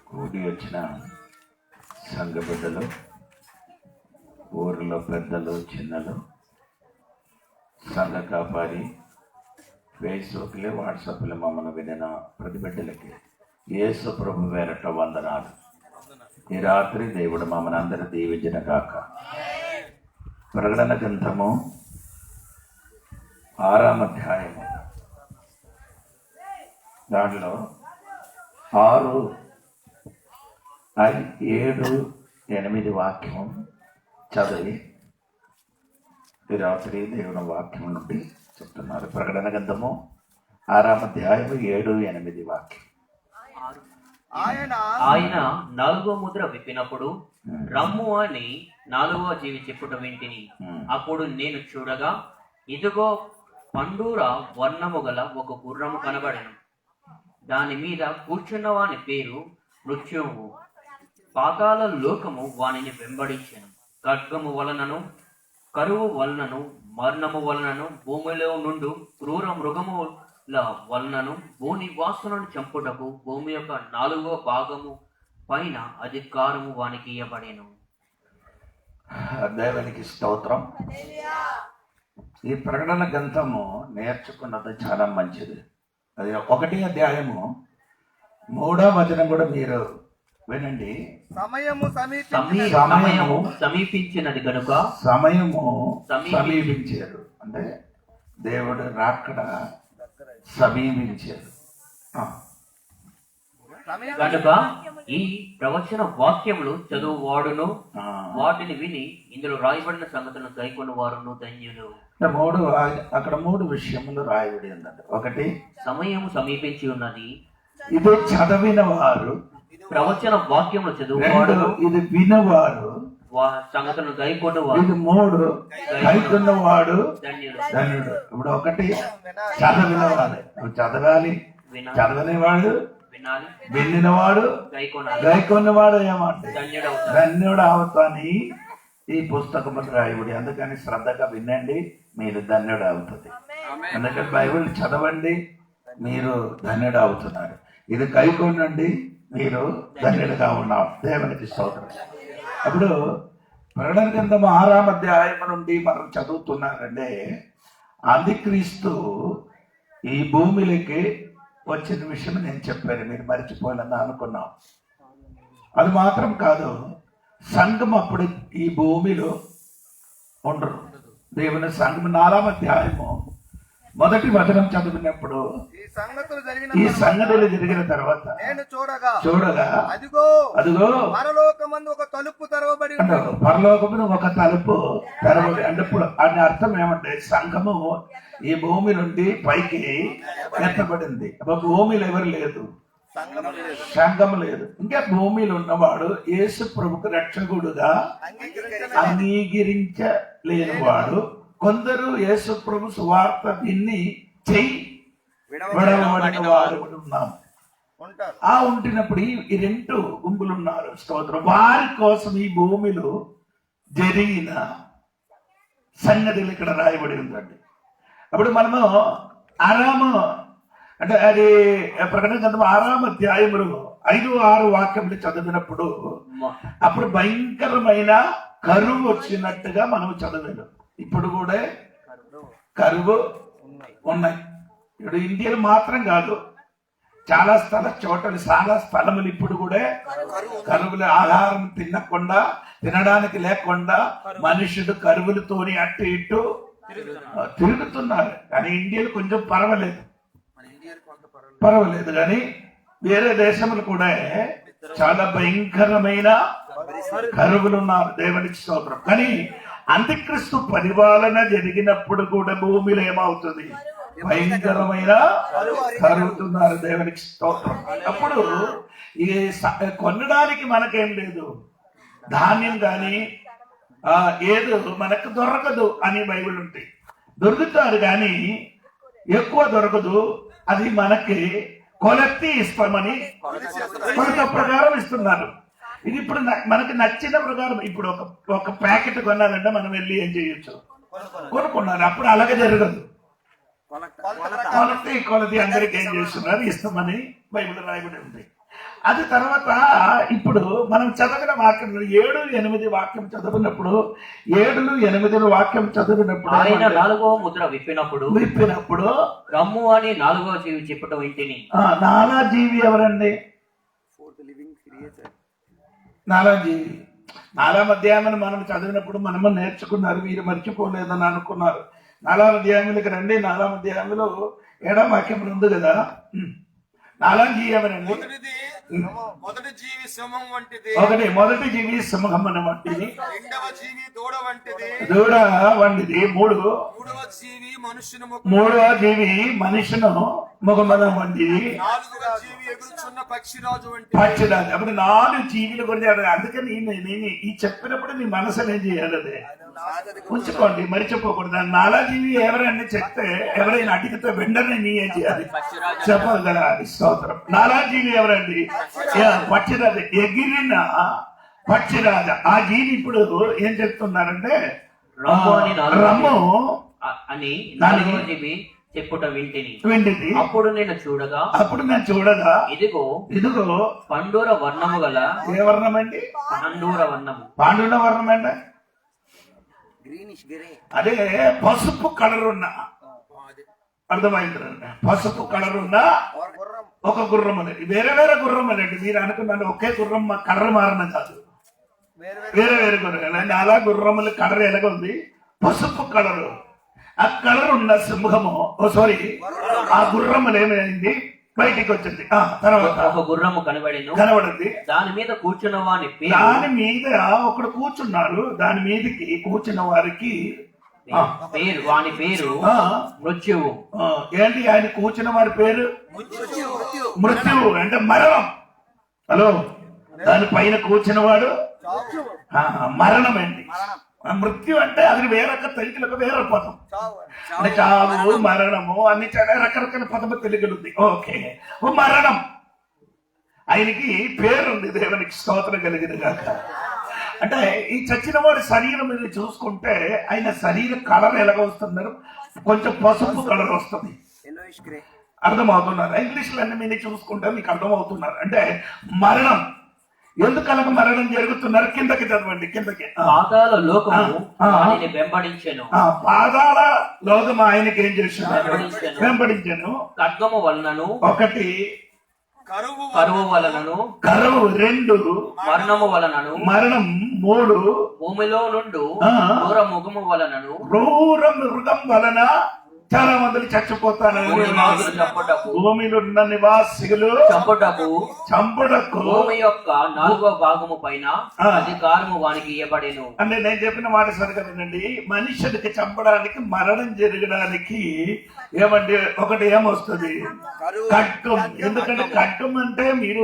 కూడి వచ్చిన సంఘ బిడ్డలు, ఊరిలో పెద్దలు, చిన్నలు, సంఘ కాపారి, ఫేస్బుక్లే, వాట్సాప్లో మమ్మల్ని వినిన ప్రతి బిడ్డలకి యేసు ప్రభు వేరట వందనాలు. ఈ రాత్రి దేవుడు మమ్మల్ని అందరూ దీవించిన కాక. ప్రకటన గ్రంథము 6వ అధ్యాయము, దాంట్లో 6, 7, 8 వాక్యం చదివి ఈ రాత్రి దేవుని వాక్యం నుండి చెప్తున్నారు. ప్రకటన గ్రంథము 6వ అధ్యాయము 7, 8 వాక్యం. ఆయన 4వ ముద్ర విప్పినప్పుడు రమ్ము అని 4వ జీవి చెప్పుట వింటిని. అప్పుడు నేను చూడగా, ఇదిగో పండూర వర్ణము గల ఒక గుర్రము కనబడెను. దాని మీద కూర్చున్న వాని పేరు మృత్యువు. పాతాళ లోకము వానిని వెంబడించెను. ఖడ్గము వలనను, కరువు వలనను, మరణము వలనను, భూమిలో నుండి క్రూర మృగముల వలనను, భూని వాసులను చంపుటకు భూమి యొక్క 4వ భాగము పైన అధికారము వానికి ఇవ్వబడెను. దేవునికి స్తోత్రం. ఈ ప్రకటన గ్రంథము నేర్చుకున్నది చాలా మంచిది. అది 1వ అధ్యాయము 3వ వచనం కూడా మీరు వినండి. సమయము సమీపించినది కనుక, సమయము సమీపించారు అంటే దేవుడు రాకడ సమీపించారు కనుక ఈ ప్రవచన వాక్యములు చదువు వాడును, వాటిని విని ఇందులో రాయబడిన సంగతులను గైకొన్న వారును ధన్యులు. అక్కడ 3 విషయములు రాయబడి ఉందండి. 1, సమయము సమీపించి ఉన్నది. ఇది చదివిన వారు, ప్రవచన వాక్యములు చదువువాడు, ఇది వినవారు, సంగతులను గైకొన్నవాడు, ఇది 3 గైకొన్నవాడు ధన్యుడు. ధన్యుడు. ఇప్పుడు 1 చదివినవాడు, నువ్వు చదవాలి. చదవనివాడు వినాలి, వినినవాడు గైకొన్నవాడు ఏమంటే ధన్యుడు అవుతాని ఈ పుస్తకం రాయబడి. అందుకని శ్రద్ధగా వినండి, మీరు ధన్యుడు అవుతుంది. అందుకని బైబిల్ చదవండి, మీరు ధన్యుడు అవుతున్నారు. ఇది గైకొనండి, మీరు ధన్యుడిగా ఉన్నారు. దేవునికి స్తోత్రం. అప్పుడు ప్రకటన గ్రంథము 6వ అధ్యాయం నుండి మనం చదువుతున్నారంటే, అంత్యక్రీస్తు ఈ భూమిలోకి వచ్చిన విషయం నేను చెప్పాను, మీరు మర్చిపోవాలని అనుకున్నాం. అది మాత్రం కాదు, సంఘం అప్పుడు ఈ భూమిలో ఉండరు. దేవుని సంఘం 4వ అధ్యాయము 1వ వచనం చదివినప్పుడు ఈ సంగతులు జరిగిన తర్వాత నేను చూడగా అదిగో పరలోకమందు ఒక తలుపు తెరవబడి, పరలోకమును ఒక తలుపు తెరవబడి అంటే ఇప్పుడు అని అర్థం ఏమంటే, సంఘము ఈ భూమి నుండి పైకి ఎత్తబడింది. భూమిలో ఎవరు లేదు, సంఘం లేదు. ఇంకా భూమిలో ఉన్నవాడు యేసు ప్రభుకు రక్షకుడుగా అంగీకరించలేనివాడు, కొందరు యేసు ప్రభు సువార్త విని చెయ్యి విడవబడిన వారు ఉన్నాము. ఉంటున్నప్పుడు ఈ 2 గుంపులు ఉన్నారు. స్తోత్రం. వారి కోసం ఈ భూమిలో జరిగిన సంగతులు ఇక్కడ రాయబడి ఉందండి. అప్పుడు మనము ఆరాము అంటే అది ప్రకటన గ్రంథం 6వ అధ్యాయములు 5, 6 వాక్యములు చదివినప్పుడు అప్పుడు భయంకరమైన కరువు వచ్చినట్టుగా మనం చదివాను. ఇప్పుడు కూడా కరువు ఉన్నాయి. ఇప్పుడు ఇండియాలో మాత్రం కాదు, చాలా స్థలములు ఇప్పుడు కూడా కరువులు, ఆహారం తినడానికి లేకుండా మనుషుడు కరువులతోని అటు ఇటు తిరుగుతున్నారు. కానీ ఇండియాలో కొంచెం పర్వాలేదు కానీ వేరే దేశములు కూడా చాలా భయంకరమైన కరువులు ఉన్నారు. దేవునికి స్తోత్రం. కానీ అంత్యక్రీస్తు పరిపాలన జరిగినప్పుడు కూడా భూమిలో ఏమవుతుంది, భయంకరమైన కరుగుతున్నారు. దేవునికి స్తోత్రం. అప్పుడు ఈ కొనడానికి మనకేం లేదు, ధాన్యం కానీ ఏదో మనకు దొరకదు అని బైబిల్ ఉంటాయి. దొరుకుతారు కానీ ఎక్కువ దొరకదు. అది మనకి కొలెత్తి ఇస్తామని కొలత ప్రకారం ఇస్తున్నారు. ఇది ఇప్పుడు మనకి నచ్చిన ప్రకారం. ఇప్పుడు ఒక ప్యాకెట్ కొనాలంటే మనం వెళ్ళి ఏం చేయొచ్చు, కొనుక్కున్నారు. అప్పుడు అలాగే జరగదు. కొలతి అందరికి ఏం చేస్తున్నారు, ఇస్తామని బైబిల్ రాయబడి ఉంది. అది తర్వాత ఇప్పుడు మనం చదివిన వాక్యం 7-8 వాక్యం చదివినప్పుడు 7-8 వాక్యం చదివినప్పుడు ఆయన 4వ ముద్ర విప్పినప్పుడు రమ్ము అని 4వ జీవి చెప్పుట వింటిని. నాలా జీవి ఎవరండి? నాలా జీవి 4వ అధ్యాయం మనం చదివినప్పుడు మనము నేర్చుకున్నారు, మీరు మర్చిపోలేదని అనుకున్నారు. 4వ అధ్యాయంలోకి రండి. 4వ అధ్యాయంలో 7వ వాక్యం ఉంది కదా. నాలా జీవి ఎవరండి? మొదటి జీవి సింహం వంటిది. మొదటి జీవి సింహం వంటిది. రెండవ జీవి దూడ వంటిది. దూడ వంటిది. మూడవ జీవి మనుషుని మనుషును ముఖమనం వంటిది. నాలుగవ జీవి ఎగురుచున్న పక్షిరాజు వంటి. పక్షిరాజు. అప్పుడు 4 జీవుల గురించి. అందుకని నేను ఈ చెప్పినప్పుడు నీ మనసుని ఏం చేయాలి? అది ఉంచుకోండి, మరిచిపోకూడదు. 4వ జీవి ఎవరైనా చెప్తే, ఎవరైనా అడిగితే వెంటనే నీ ఏం చేయాలి? చెప్పాలి కదా. అది స్తోత్రం. 4వ జీవి ఎవరండి? పక్షిరాజు. ఎగిరిన పక్షిరాజు. ఆ జీవి ఇప్పుడు ఏం చెప్తున్నారంటే రమ్ము అని 4వ జీవి చెప్పుట వింటిని. అప్పుడు నేను చూడగా ఇదిగో పండూర వర్ణము గల. ఏ వర్ణం అండి? పండూర వర్ణము. పాండూర వర్ణం అంటే అదే పసుపు కలర్ ఉన్న, అర్థమైందండి. పసుపు కలర్ ఉన్న ఒక గుర్రం అనేది. వేరే వేరే గుర్రం అనేది. మీరు అనుకున్నాను ఒకే గుర్రం కలర్ మారిన కాదు, వేరే వేరే గుర్రం. అలా గుర్రములు కలర్ ఎలాగుంది? పసుపు కలరు. ఆ కలర్ ఉన్న సింహము, ఆ గుర్రములు ఏమైంది? బయటికి వచ్చింది. తర్వాత ఒక గుర్రము కనబడింది. దాని మీద కూర్చున్న దాని మీద ఒకడు కూర్చున్నారు. దాని మీదకి కూర్చున్న వారికి వాని పేరు మృత్యువు. ఏంటి ఆయన కూర్చున్న వారి పేరు? మృత్యువు అంటే మరణం. హలో, దాని పైన కూర్చున్న వాడు మరణం అండి. మృత్యు అంటే అది వేరొక తెలుగులకు వేరే పదం. అంటే చావు, మరణము అన్ని రకరకాల పదము తెలుగులుంది. ఓకే, మరణం. ఆయనకి పేరుంది. దేవునికి స్తోత్రం కలిగింది కాక. అంటే ఈ చచ్చిన వాడి శరీరం మీద చూసుకుంటే ఆయన శరీర కలర్ ఎలాగ వస్తున్నారు? కొంచెం పసుపు కలర్ వస్తుంది. అర్థమవుతున్నారు? ఇంగ్లీష్ లో అన్ని మీద చూసుకుంటే మీకు అర్థమవుతున్నారు. అంటే మరణం. ఎందుకనగా మరణం జరుగుతున్నారు? కిందకి చదవండి, కిందకి. పాతాళ లోకము ఆయనని వెంబడించెను. పాతాళ లోకము ఆయనకి ఏం చేశాను? వెంబడించాను. ఖడ్గము వలనను ఒకటి, కరువు వలనను, కరువు 2, మరణము వలనను, మరణం 3, భూమిలో నుండు క్రూర మృగము వలనను, క్రూర మృగం వలన చాలా మంది చచ్చిపోతారని. భూమిలో ఉన్న నివాసికులు చంపుటకు భూమి యొక్క 4వ భాగము పైన అధికారము వానికి ఇవ్వబడెను. అంటే నేను చెప్పిన మాట సరికదండి. మనుషుడికి చంపడానికి, మరణం జరగడానికి ఏమంటే ఒకటి ఏమొస్తుంది? ఖడ్గం. ఎందుకంటే ఖడ్గం అంటే మీరు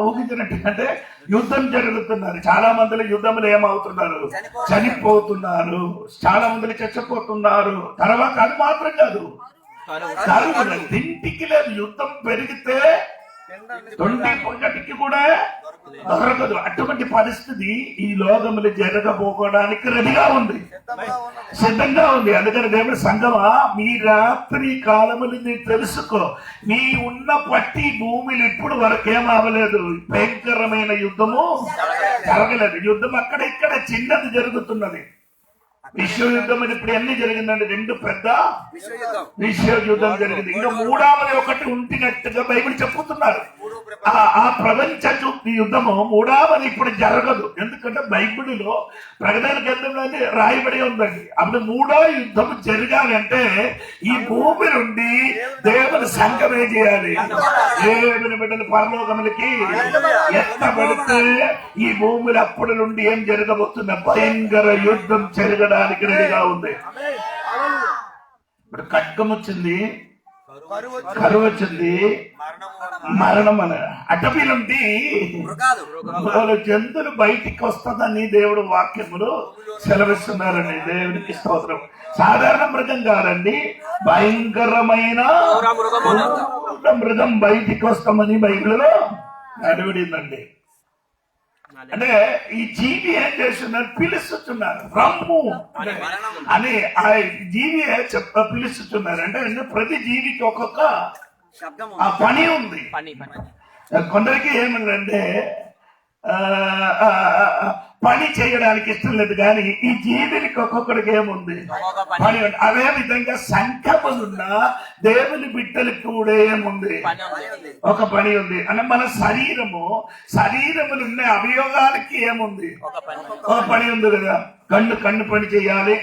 ఊహించినట్టు అంటే యుద్ధం జరుగుతున్నారు. చాలా మందిలో యుద్ధంలో ఏమవుతున్నారు? చనిపోతున్నారు. చాలా మందిలో చచ్చిపోతున్నారు. తర్వాత అది మాత్రం కాదు, తింటికి లేదు. యుద్ధం పెరిగితే పొంగటికి కూడా దొరకదు. అటువంటి పరిస్థితి ఈ లోకములు జరగబోకోవడానికి రెడీగా ఉంది, సిద్ధంగా ఉంది. అందుకని దేవుడి సంగమా, మీ రాత్రి కాలములు మీరు తెలుసుకో. మీ ఉన్న పట్టి భూమిలో ఇప్పుడు వరకు ఏమవలేదు. భయంకరమైన యుద్ధము జరగలేదు. యుద్ధం అక్కడ ఇక్కడ చిన్నది జరుగుతున్నది. విశ్వయుద్ధం అని ఇప్పుడు ఎన్ని జరిగిందండి? 2 పెద్ద విశ్వయుద్ధం జరిగింది. ఇంకా 3వది ఒకటి ఉంటినట్టుగా బైబిల్ చెప్పుతున్నారు. ఆ ప్రపంచ యుద్ధము 3వది ఇప్పుడు జరగదు. ఎందుకంటే బైబిల్లో ప్రకటన గ్రంథంలో రాయబడి ఉందండి. అప్పుడు 3వ యుద్ధం జరగాలంటే ఈ భూమి నుండి దేవుని సంఘమే చేయాలి. దేవుని బిడ్డలు పరలోకములకి ఎత్తబడితే ఈ భూమిలో అప్పటి నుండి ఏం జరగబోతున్న భయంకర యుద్ధం జరగడానికి రెడీగా ఉంది. ఇప్పుడు ఖడ్గం వచ్చింది, కరువు వచ్చింది, మరణం అని. అటవీ నుండి జంతువులు బయటికి వస్తుందని దేవుడు వాక్యములు సెలవిస్తున్నారండి. దేవునికి స్తోత్రం. సాధారణ మృగం కాదండి, భయంకరమైన మృగం బయటికి వస్తామని బైబిల్లో అడవిడిందండి. అంటే ఈ జీవి ఏం చేస్తున్నారు? పిలుస్తున్నారు. రమ్ము అని ఆ జీవి పిలుస్తున్నారు. అంటే ప్రతి జీవికి ఒక్కొక్క పని ఉంది. కొందరికి ఏమంటే పని చేయడానికి ఇష్టం లేదు, కానీ ఈ జీవికి ఒక్కొక్కడికి ఏముంది, పని ఉంది. అదే విధంగా సంకల్పమున్న దేవుని బిడ్డలకు కూడా ఏముంది, ఒక పని ఉంది. అంటే మన శరీరములు ఉన్న అవయవాలకి ఏముంది, ఒక పని ఉంది కదా. కన్ను పని చేయాలి,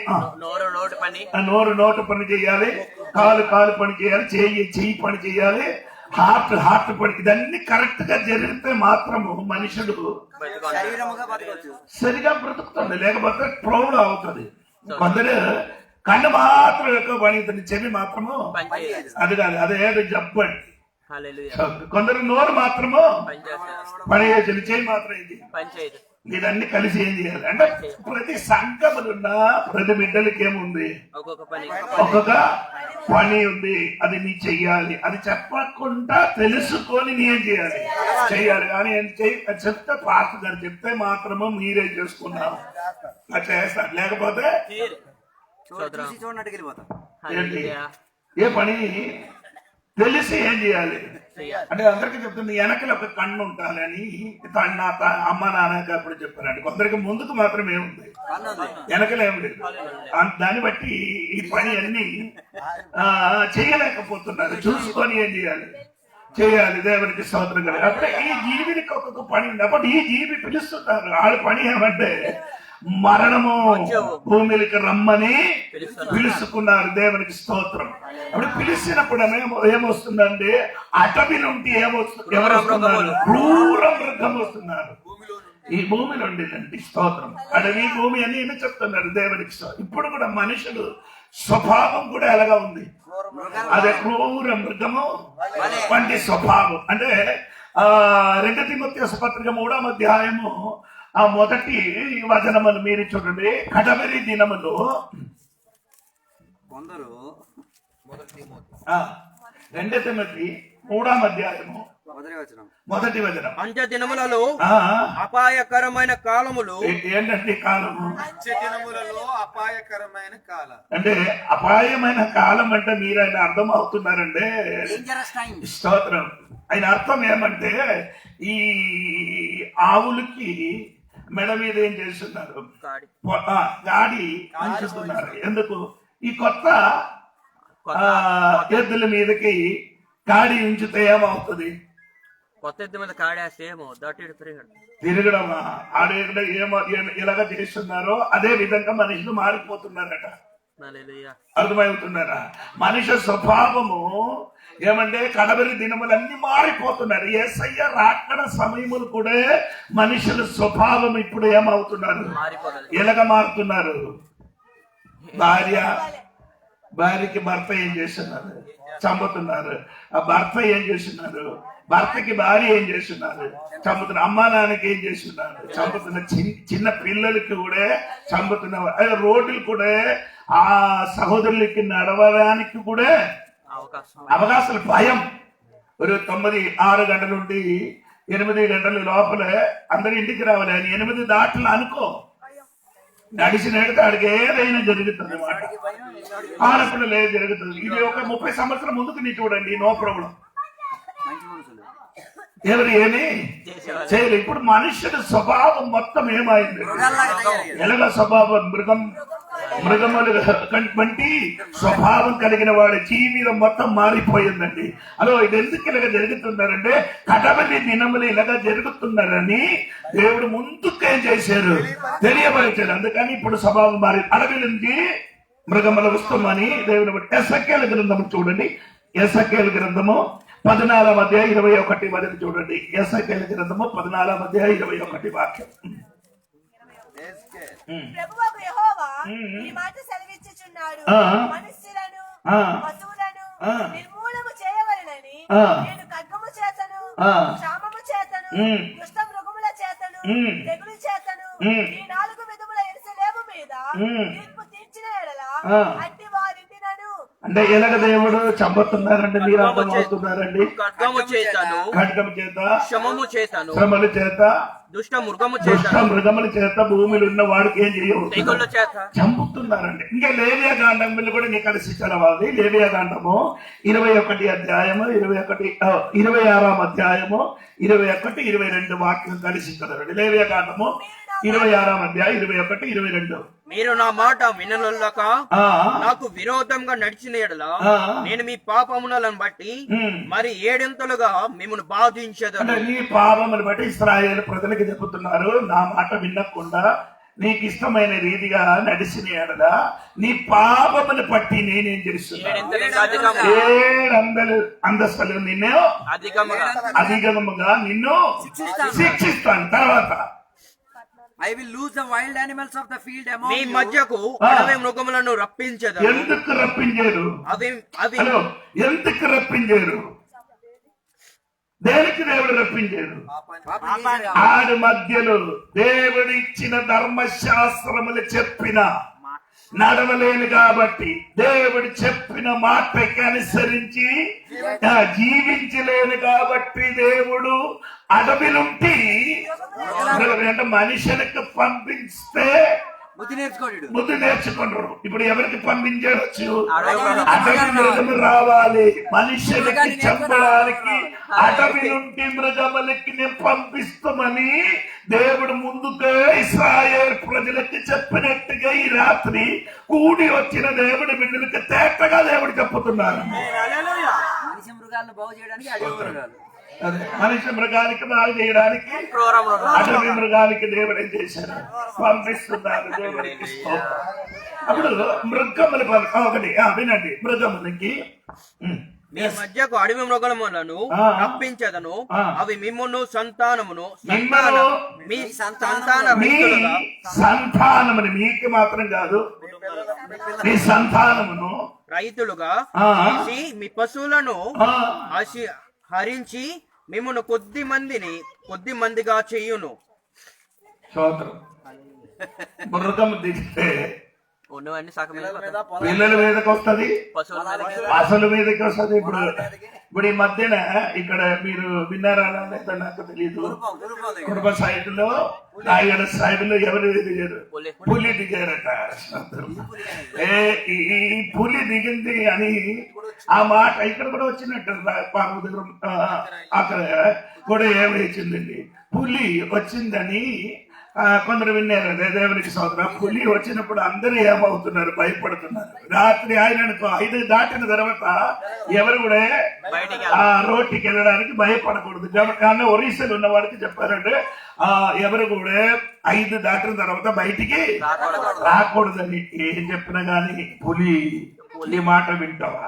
నోటు పని చేయాలి, కాలు పని చేయాలి, చెయ్యి పని చేయాలి, హార్ట్ పని. ఇదన్నీ కరెక్ట్ గా జరిగితే మాత్రము మనుషుడు సరిగా బ్రతుకుతుంది, లేకపోతే ప్రౌఢ అవుతుంది. కొందరు కన్ను మాత్రం ఎక్కువ పని, చెవి మాత్రము అది కాదు, అదేదో జబ్బు అండి. కొందరు నోరు మాత్రము పని చేయాలి, చెవి మాత్రం ఇది. ఇదన్నీ కలిసి ఏం చేయాలి అంటే ప్రతి సంఘములున్న ప్రతి బిడ్డలకి ఏముంది, ఒక్కొక్క పని ఉంది. అది నీ చెయ్యాలి, అది చెప్పకుండా తెలుసుకొని నీ ఏం చేయాలి. కానీ ఏం చెప్తే పాస్టర్ గారు చెప్తే మాత్రము మీరే చేసుకున్నారు, అట్లా చేస్తారు. లేకపోతే ఏ పని తెలిసి ఏం చేయాలి అంటే అందరికీ చెప్తుంది. వెనకలు ఒక కన్ను ఉండాలని నా అమ్మ నాన్నకి అప్పుడు చెప్పారండి. కొందరికి ముందుకు మాత్రమే ఉంది, వెనకలు ఏం లేదు. దాన్ని బట్టి ఈ పని అన్ని చేయలేకపోతున్నారు. చూసుకొని ఏం చేయాలి దేవునికి స్తోత్రం కలిగి. అప్పుడు ఈ జీవికి ఒక్కొక్క పని ఉంది. అప్పుడు ఈ జీవి పిలుస్తున్నారు. వాళ్ళ పని ఏమంటే మరణము భూమికి రమ్మని పిలుచుకున్నారు, దేవునికి స్తోత్రం. అప్పుడు పిలిచినప్పుడు ఏమొస్తుందండి, అటవీ నుండి ఎవరు వస్తున్నారు, క్రూర మృగం వస్తున్నారు. ఈ భూమి నుండి స్తోత్రం. అడవి భూమి అని ఏమి చెప్తున్నారు దేవునికి స్తోత్రం. ఇప్పుడు కూడా మనుషులు స్వభావం కూడా ఎలాగా ఉంది, అదే క్రూర మృగము వంటి స్వభావం. అంటే 2 తిమోతి పత్రిక 3వ అధ్యాయము ఆ మొదటి వచనములు మీరు చూడండి. కడవరి దినములు కొందరు 2 తిమోతి 3వ అధ్యాయము మొదటి వచనం. అంత్య దినములలో అపాయకరమైన కాలములు. ఏంటంటే కాలము, అంత్య దినములలో అపాయకరమైన కాలం. అంటే అపాయమైన కాలం అంటే మీరు ఆయన అర్థం అవుతున్నారంటే స్తోత్రం. ఆయన అర్థం ఏమంటే ఈ ఆవులకి మెడ మీద ఏం చేస్తున్నారు, గాడి ఉంచుతున్నారు. ఎందుకు ఈ కొత్త ఎద్దుల మీదకి గాడి ఉంచితే ఏమవుతుంది, కొత్త ఎద్దు మీద కాడేస్తే తిరగడమా ఆడ ఎలాగ చేస్తున్నారో అదే విధంగా మనుషులు మారిపోతున్నారట. అర్థమవుతున్నారా? మనిషి స్వభావము ఏమంటే కడవరి దినములన్నీ మారిపోతున్నారు. యేసయ్య రాకడ సమయములు కూడా మనుషుల స్వభావం ఇప్పుడు ఏమవుతున్నారు, ఎలాగ మారుతున్నారు. భార్యకి భర్త ఏం చేస్తున్నారు, చంపుతున్నారు. ఆ భర్త ఏం చేస్తున్నారు, భర్తకి భార్య ఏం చేస్తున్నారు, చంపుతున్నారు. అమ్మా నాన్నకి ఏం చేస్తున్నారు, చంపుతున్నారు. చిన్న పిల్లలకి కూడా చంపుతున్నారు. రోడ్లు కూడా ఆ సహోదరులకి నడవడానికి కూడా అవకాశాలు భయం. 6 గంటల నుండి 8 గంటల లోపల అందరు ఇంటికి రావాలి అని 8 దాటలు అనుకో, నడిచినడితే ఆడికి ఏదైనా జరుగుతుంది మాట. ఆడపిల్లలు ఏది జరుగుతుంది. ఇది ఒక 30 సంవత్సరం ముందుకు నీ చూడండి, నో ప్రాబ్లం, ఎవరు ఏమి చేయలేదు. ఇప్పుడు మనుషుల స్వభావం మొత్తం ఏమైంది, ఎలాగ స్వభావం మృగములు వంటి స్వభావం కలిగిన వాడి జీవితం మొత్తం మారిపోయిందండి. అలో ఇది ఎందుకు ఇలాగ జరుగుతున్నారంటే కడవరి దినములు ఇలాగ జరుగుతున్నారని దేవుడు ముందుకేం చేశారు, తెలియపరిచారు. అందుకని ఇప్పుడు స్వభావం మారి అడవి నుంచి మృగముల వస్తామని దేవుని బట్టి. ఎసకేలు గ్రంథము చూడండి, ఎసకేలు గ్రంథము 14వ అధ్యాయం 21 వరకు చూడండి. ఎసకేలు గ్రంథము 14వ అధ్యాయం 21 వాక్యం. ప్రభువకు యెహోవా ఈ మాట సెలవిచ్చుచున్నాడు, మనుష్యులను పశువులను నిర్మూలము చేయవలెనని నేను ఖడ్గము చేతను, క్షామము చేతను, దుష్ట మృగముల చేతను, తెగులు చేతను ఈ 4 విధముల యెరూషలేము మీద తీర్పు తీర్చిన యెడల అట్టి వారింటినను అంటే ఎలాగ దేవుడు చంపుతున్నారండి, మీరు అర్థమవుతున్నారండి. ఖడ్గము చేతను, ఖడ్గం చేత, శ్రమము చేతను, శ్రమల చేత, దుష్ట మృగము దుష్ట చేతను, మృగముల చేత భూమిలో ఉన్న వాడికి ఏం చేయవు, తెగుళ్ళ చేత. చంపుతున్నారండి. ఇంకా లేవియా కాండం కూడా నీకు కలిసి చదవాలి. లేవియా కాండము 21 అధ్యాయము 26 అధ్యాయము 21, 22 వాక్యం కలిసి చదవండి. లేవియా కాండము 26 అధ్యాయం 21, 22. మీరు నా మాట వినలొల్లక నాకు విరోధంగా నడిచిన ఎడల నేను మీ పాపములను బట్టి మరి 7 మిమ్మల్ని బాధించదు. అంటే నీ పాపములు బట్టి ఇశ్రాయేలు ప్రజలకు చెబుతున్నారు, నా మాట వినకుండా నీకు ఇష్టమైన రీతిగా నడిచిన ఎడల నీ పాపములు పట్టి నేనేం చేస్తున్నాను, 7 అంతస్తులు నిన్ను అధిగమముగా నిన్ను శిక్షిస్తాను. తర్వాత I will lose the wild animals of the field among me you. మధ్యకు అడవి మృగములను రప్పించదు. ఎందుకు రప్పించారు? అవి అవి హలో, ఎందుకు రప్పించారు? దేనికి దేవుడు రప్పించారు? ఆడి మధ్యలో దేవుడు ఇచ్చిన ధర్మశాస్త్రములు చెప్పిన నడవలేను కాబట్టి, దేవుడు చెప్పిన మాటకి అనుసరించి జీవించలేను కాబట్టి దేవుడు అడవిలుంటి అంటే మనుషులకు పంపిస్తే బుద్ధి నేర్చుకుంటారు. ఇప్పుడు ఎవరికి పంపించవచ్చు? అడవి మృగము రావాలి, మనుషులకి చంపడానికి అడవి నుండి మృగములకి నేను పంపిస్తామని దేవుడు ముందుగా ఇశ్రాయేలు ప్రజలకి చెప్పినట్టుగా ఈ రాత్రి కూడి వచ్చిన దేవుడి బిడ్డలకి తేటగా దేవుడు చెప్పుతున్నారు. మనిషి మృగాలను బాగు చేయడానికి అడవి మృగాలు, అదే మనిషి మృగానికి బాగు చేయడానికి అడవి మృగానికి దేవుడు ఏం చేశారు? పంపిస్తున్నారు. దేవుడికి స్తోత్రం. అప్పుడు మృగములు ఒకటి వినండి, మృగములకి మీ మధ్యకు అడవి మృగములను రప్పించదను, అవి మిమ్మును సంతానమును మీ సంతాన మీ సంతానముని, మీకు మాత్రం కాదు, మీ సంతానమును రైతులుగా చేసి మీ పశువులను హరించి మిమ్మల్ని కొద్ది మందిగా చెయ్యును. స్తోత్రం. మృగము దిగితే ఉన్నవన్నీ సగం పిల్లల మీదకి వస్తుంది, పశువుల మీదకి వస్తుంది. ఇప్పుడు ఈ మధ్యన ఇక్కడ మీరు విన్నారా లేదా నాకు తెలియదు, కుటుంబ సైడ్లో రాయగడ సైడ్లో ఎవరు దిగారు? పులి దిగారట. ఈ పులి దిగింది అని ఆ మాట ఇక్కడ కూడా వచ్చినట్టు పార్వతీపురం అక్కడ కూడా ఏమొచ్చిందండి, పులి వచ్చిందని కొందరు విన్నారు. దేవునికి స్తోత్రం. పులి వచ్చినప్పుడు అందరూ ఏమవుతున్నారు? భయపడుతున్నారు. రాత్రి ఆయనకు 5 దాటిన తర్వాత ఎవరు కూడా ఆ రోడ్డుకి వెళ్ళడానికి భయపడకూడదు. కానీ ఒరిస్సాలో ఉన్న వాడికి చెప్పారంటే ఎవరు కూడా 5 దాటిన తర్వాత బయటికి రాకూడదని. ఏం చెప్పినా గాని పులి మాట వింటావా?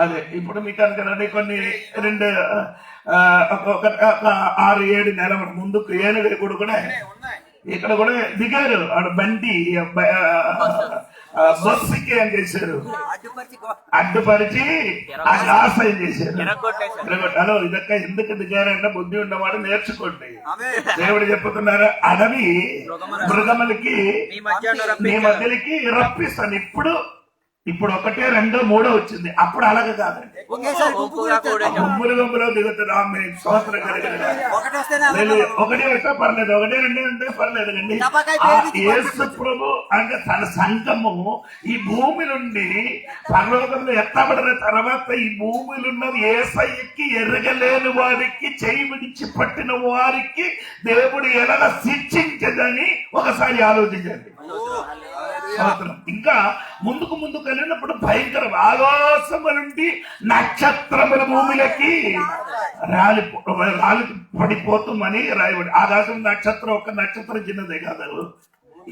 అదే ఇప్పుడు మీకు అనుకున్నాండి, కొన్ని 6-7 నెలల ముందుకు ఏనుగు కూడా ఇక్కడ కూడా దిగారు. ఆడ బండి బస్సుకి ఏం చేశారు? అడ్డుపరిచి ఆ గ్లాస్ ఏం చేశారు? హలో, ఇదక్క ఎందుకు దిగారంటే బుద్ధి ఉన్నవాడు నేర్చుకోండి. దేవుడు చెప్పుతున్నారు, అడవి మృగములకి మీ మధ్యలకి రప్పిస్తాను. ఇప్పుడు 1, 2, 3 వచ్చింది. అప్పుడు అలాగే కాదండి, గుంపులు దిగుతున్నా. స్తోత్రం కలిగిన ఒకటి వస్తే పర్లేదు, 1, 2 అంటే పర్లేదు కండి. యేసు ప్రభు అంటే తన సంఘము ఈ భూమి నుండి పరలోకంలో ఎత్తబడిన తర్వాత ఈ భూమిలో ఉన్నది యేసయ్యకి ఎరగలేని వారికి, చేయి విడిచి పట్టిన వారికి దేవుడు ఎలా శిక్షించదని ఒకసారి ఆలోచించండి. ఇంకా ముందుకు వెళ్ళినప్పుడు భయంకర ఆకాశము నుండి నక్షత్రముల భూమిలోకి రాలి పడిపోతామని రాయబడి. ఆకాశం నక్షత్రం, ఒక నక్షత్రం చిన్నదే కాదు,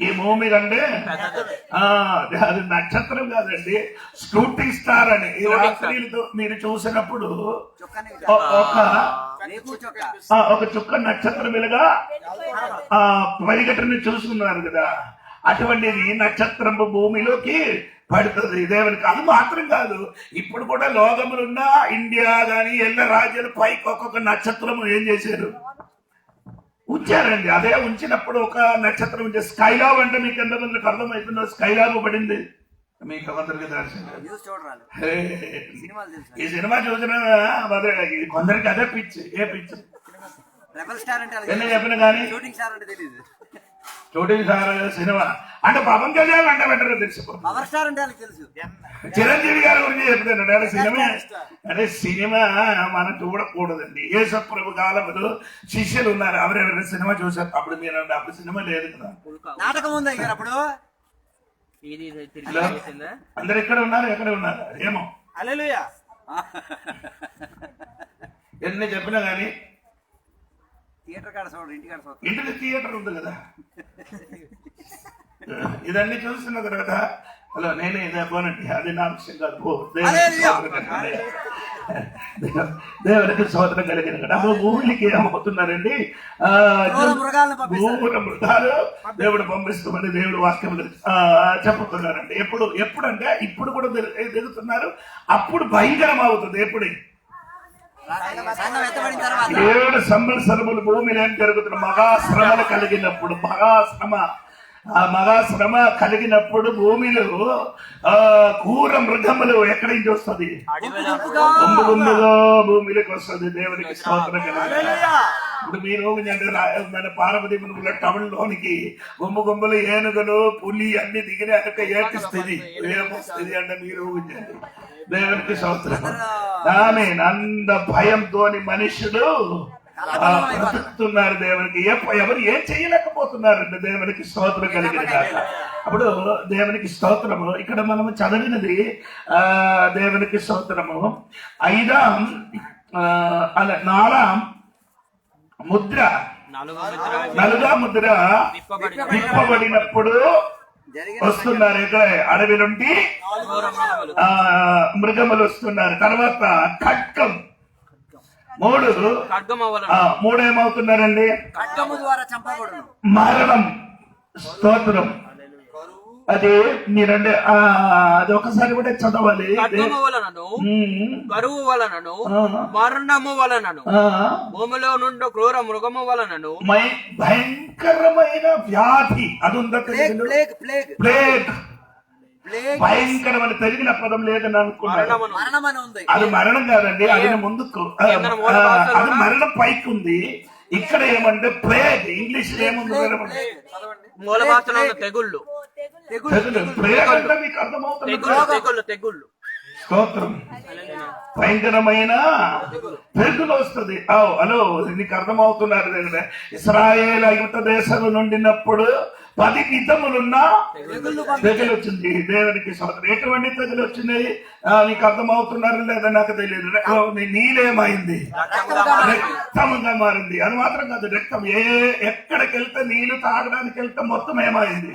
ఈ భూమి కంటే అది నక్షత్రం కాదండి, షూటింగ్ స్టార్ అని. ఈ రాత్రితో మీరు చూసినప్పుడు ఒక చుక్క నక్షత్రం వెలుగా పరిగెట్టని చూసుకున్నారు కదా, అటువంటిది నక్షత్రం భూమిలోకి పడుతుంది. దేవునికి అది మాత్రం కాదు, ఇప్పుడు కూడా లోకములున్న ఇండియా గాని ఎల్ల రాజ్యాలు పైకి ఒక్కొక్క నక్షత్రం ఏం చేశారు? ఉంచారండి. అదే ఉంచినప్పుడు ఒక నక్షత్రం స్కైలాబ్ అంటే మీకు ఎంతమందికి అర్థమవుతుందో? స్కైలాబ్ పడింది మీకు కొందరికి దర్శనం న్యూస్ చూడరాలు హే, సినిమాలు తెలుసు ఈ సినిమా చూసిన కొందరికి అదే పిచ్చి. ఏ పిచ్చి రెబల్ స్టార్ అంటే ఎన్ని చెప్పిన కానీ షూటింగ్ స్టార్ అంటే తెలియదు షూటింగ్ సార్ సినిమా అంటే పవన్ కళ్యాణ్ అంటే వెంటనే తెలిసిపో. పవర్ స్టార్ అంటే వాళ్ళకి తెలుసు చిరంజీవి గారి గురించి చెప్తున్నాడు. అంటే సినిమా అంటే సినిమా మనం చూడకూడదండి. యేసప్రభు కాలంలో శిష్యులు ఉన్నారు, ఎవరెవరైనా సినిమా చూసారు. అప్పుడు మీరు అప్పుడు సినిమా లేదు కదా, నాటకం ఉందా ఇంకా అప్పుడు ఇది తిరిగి హలో, చేసిందా? అందరు ఎక్కడ ఉన్నారు, ఎక్కడ ఉన్నారు ఏమో హల్లెలూయా. ఎన్ని చెప్పినా కానీ థియేటర్ కాడ చూడండి ఇంటి కాడ చూడండి ఇంటికి థియేటర్ ఉంది కదా. ఇదన్నీ చూస్తున్న తర్వాత హలో నేనే ఇదే పోనండి, అది నా విషయం కాదు. పో, దేవునికి సోదరం కలిగిన కదా. భూమికి ఏమవుతున్నారండి, భూముల మృగాలు దేవుడు పంపిస్తామని దేవుడు వాక్యం చెప్పుతున్నారండి. ఎప్పుడంటే ఇప్పుడు కూడా దిగుతున్నారు. అప్పుడు భయంకరం అవుతుంది. ఎప్పుడు సంఘం ఎత్తబడిన తర్వాత 7 సంవత్సరములు భూమిలో ఏం జరుగుతున్న మహాశ్రమలు కలిగినప్పుడు, మహాశ్రమ కలిగినప్పుడు భూమిలో క్రూర మృగములు ఎక్కడి నుంచి వస్తుంది, గుంపుగా భూమిలోకి వస్తుంది. దేవునికి స్తోత్రం కలుగును. ఇప్పుడు మీరు మన పార్వతీపురంలో టౌన్ లోనికి గుంపులు ఏనుగులు పులి అన్ని దిగిన ఏటిస్తుంది. ఏమొస్తుంది అంటే మీరు ఊహించండి. దేవునికి స్తోత్రం. ఆమేన్. అంత భయంతోని మనుషులు బ్రతుకుతున్నారు. దేవునికి ఎవరు ఏం చేయలేకపోతున్నారండి. దేవునికి స్తోత్రం కలిగిన కాక. అప్పుడు దేవునికి స్తోత్రము. ఇక్కడ మనము చదివినది దేవునికి స్తోత్రము 5వ అలా 4వ ముద్ర, 4వ ముద్ర విప్పబడినప్పుడు వస్తున్నారు. ఇక్కడ అడవి నుండి మృగములు వస్తున్నారు. తర్వాత ఖడ్గం, 3 ఏమవుతున్నారండి, ఖడ్గము ద్వారా చంపబడును మరణం. స్తోత్రం. అది మీరంటే అది ఒకసారి కూడా చదవాలి. ఖడ్గము వలనను కరువు వలనను మరణము వలనను భూమిలో నుండి క్రూర మృగము వలనను భయంకరమైన వ్యాధి అది ఉందా, ప్లేగ్. భయంకరమైన తెలిగిన పదం లేదని అనుకున్నాను. మరణమని ఉంది. అది మరణం కాదండి, అది ముందుకు అది మరణం పైకి ఉంది. ఇక్కడ ఏమంటే ప్లేగ్. ఇంగ్లీష్ ఏముంది, మూల భాషలో ఉన్న తెగుళ్ళు. ప్లేగ్ అంటే మీకు అర్థమవుతుంది. తెగుళ్ళు స్తోత్రం. భయంకరమైన తెగులు వస్తుంది. హలో, నీకు అర్థమవుతున్నారు. ఇశ్రాయేల్ ఐగుప్తు దేశం నుండినప్పుడు 10 విధములున్న తెగులు వచ్చింది. దేవునికి స్తోత్రం. ఎటువంటి తెగులు వచ్చినాయి మీకు అర్థమవుతున్నారు లేదా నాకు తెలియదు. నీళ్ళేమైంది, రక్తముగా మారింది. అది మాత్రం కాదు, రక్తం ఎక్కడికి వెళ్తే నీళ్లు తాగడానికి వెళ్తే మొత్తం ఏమైంది,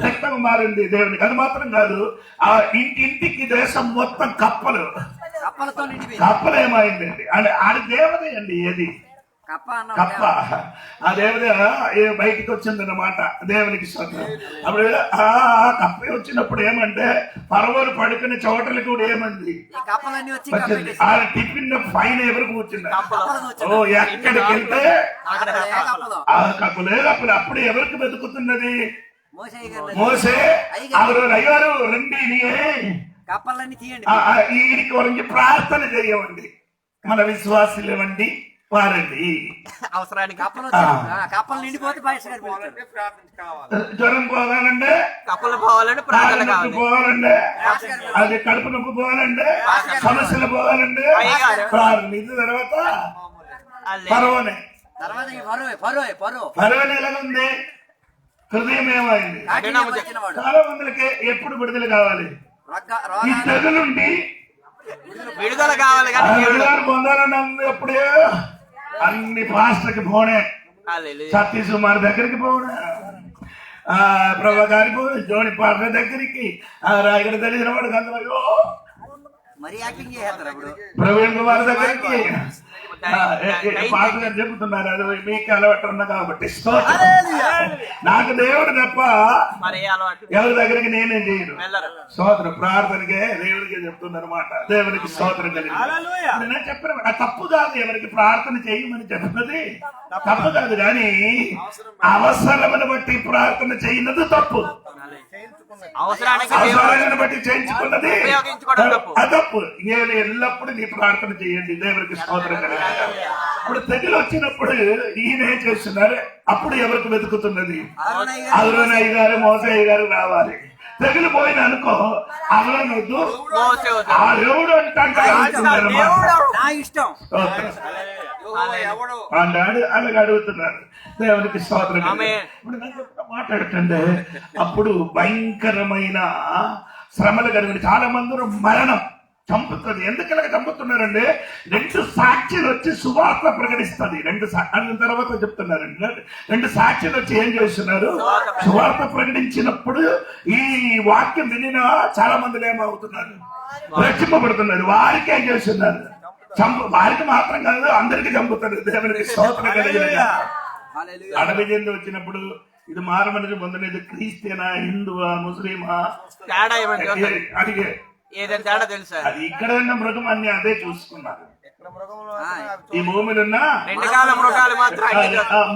రక్తం మారింది. దేవునికి అది మాత్రం కాదు, ఆ ఇంటింటికి దేశం మొత్తం కప్పలు ఏమైందండి. అది దేవత అండి. ఏది కప్ప. ఆ దేవత బయటికి వచ్చిందన్నమాట. దేవునికి స్తోత్రం. అప్పుడు ఆ కప్ప వచ్చినప్పుడు ఏమంటే పరవలు పడుకునే చోటలు కూడా ఏమంది వచ్చింది. ఆ టిఫిన్ పైన ఎవరు కూర్చున్నారు. ఎక్కడికి వెళ్తే ఆ కప్పలే కప్పలు. అప్పుడు ఎవరికి బతుకుతున్నది, మోసే. అయ్యారు రండి కప్పలన్నీ తీయండి, వీరికి వరకు ప్రార్థన చేయవండి, మన విశ్వాసులు ఇవ్వండి వారండి. అవసరానికి కప్పలు నిండిపోతే జ్వరం పోవాలంటే, కప్పలు పోవాలంటే ప్రార్థన పోవాలంటే, అది కడుపు నొప్పి పోవాలంటే, సమస్యలు పోవాలంటే ప్రార్థన. ఇది తర్వాత పర్వనే. పర్వనే ఎలా ఉంది, హృదయం ఏమైంది. చాలా మందికి ఎప్పుడు విడుదల కావాలి, ఈ తెగ నుండి విడుదల కావాలి. విడుదల పొందాలని అప్పుడే అన్ని పాస్టర్కి పోనే, సతీష్ కుమార్ దగ్గరికి పోనే, ప్రభా గారికి పోయి, జోని పాస్టర్ దగ్గరికి, రాయగడ తెలిసిన వాడికి అందరూ ప్రవీణ్ కుమార్ దగ్గరికి పాస్టర్ గారు చెబుతున్నారు. అది మీకు అలవాటు ఉన్నా కాబట్టి నాకు దేవుడు తప్ప ఎవరి దగ్గరికి నేనే చేయను. స్తోత్రం. ప్రార్థనకే దేవుడికి చెప్తుందన్నమాట. దేవునికి స్తోత్రం కలిగి చెప్పిన తప్పు కాదు. ఎవరికి ప్రార్థన చేయమని చెప్పినది తప్పు కాదు, కానీ అవసరమును బట్టి ప్రార్థన చేయనది తప్పు. అవసరాన్ని బట్టి చేయించుకున్నది ఉపయోగించుకోవడం తప్పు. అదప్పు. నేను ఎల్లప్పుడూ నీ ప్రార్థన చేయండి, దేవునికి స్తోత్రం కలగాలి. ఇప్పుడు తెగులు వచ్చినప్పుడు ఈయన ఏం చేస్తున్నారు? అప్పుడు ఎవరికి వెతుకుతున్నది? అరుణయ్య గారు, మోసయ్య గారు రావాలి. తెగులు పోయిన అనుకో, అవరనొద్దు, ఆ దేవుడు నా ఇష్టం అన్నాడు. అలాగ అడుగుతున్నారు. దేవునికి స్తోత్రం. ఇప్పుడు మాట్లాడుతుండే అప్పుడు భయంకరమైన శ్రమలు కలిగిన చాలా మంది మరణం చంపుతుంది. ఎందుకలా చంపుతున్నారండి? 2 సాక్షులు వచ్చి సువార్త ప్రకటిస్తుంది. అన్న తర్వాత చెప్తున్నారండి, 2 సాక్షులు వచ్చి ఏం చేస్తున్నారు? సువార్త ప్రకటించినప్పుడు ఈ వాక్యం వినిన చాలా మంది ఏమవుతున్నారు? రక్షింపబడుతున్నారు. వారికి ఏం చేస్తున్నారు? వారికి మాత్రం కాదు, అందరికి చంపుతారు. దేవునికి స్తోత్రం కలిగిన అడవి జంతు వచ్చినప్పుడు ఇది మారమనిషి పొందలేదు, క్రిస్టియనా, హిందువా, ముస్లిమా అడిగే ఏదైనా తేడా తెలుసా? అది ఇక్కడ ఉన్న మృగం అన్ని అదే చూసుకున్నారు. ఈ భూమిలో ఉన్న 2 కాల మృగాలు మాత్రం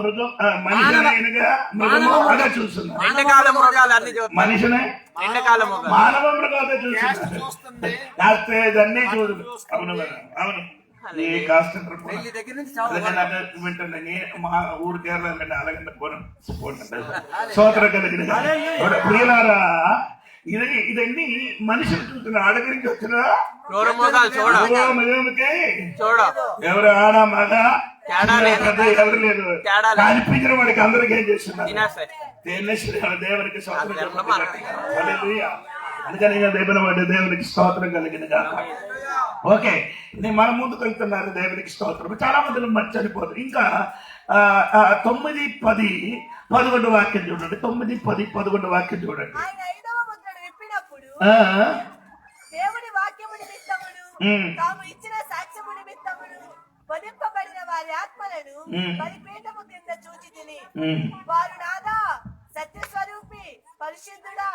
మృగం మనిషిగా మృగము అదే చూస్తున్నారు. 2 కాల మృగాలు అన్ని మనిషినే 2 కాల మృగాలు మానవ మృగం అదే చూస్తున్నారు. కాస్తే ఇదన్నీ చూడు. అవును అవును. ఈ కాస్టర్ వింటుండే మా ఊరు కేరళ అలాగంటే సోదర కలిగిన ప్రియులారా, ఇదన్నీ మనుషులు చూస్తున్నారు. ఆడ గురించి వచ్చిన ఎవరు ఆడ మగ ఎవరు లేదు కనిపించిన వాడికి అందరికి ఏం చేస్తున్నారు? దేవునికి అందుకని దేవుని వాడి దేవునికి స్తోత్రం కలిగిన కాక. ఓకే, నేను మన ముందుకు వెళ్తున్నారు. దేవునికి స్తోత్రం. చాలా మంది మంచి చనిపోతారు. ఇంకా 9, 10, 11 వాక్యం చూడండి. 9, 10, 11 వాక్యం చూడండి. ఆయన 5వ ముద్రను విప్పినప్పుడు దేవుని వాక్యము నిమిత్తమును తాము ఇచ్చిన సాక్ష్యము నిమిత్తమును వధింపబడిన వారి ఆత్మలను బలిపీఠము కింద చూచితిని. వారు నాదా సత్యస్వరూపి పరిశుద్ధుడా,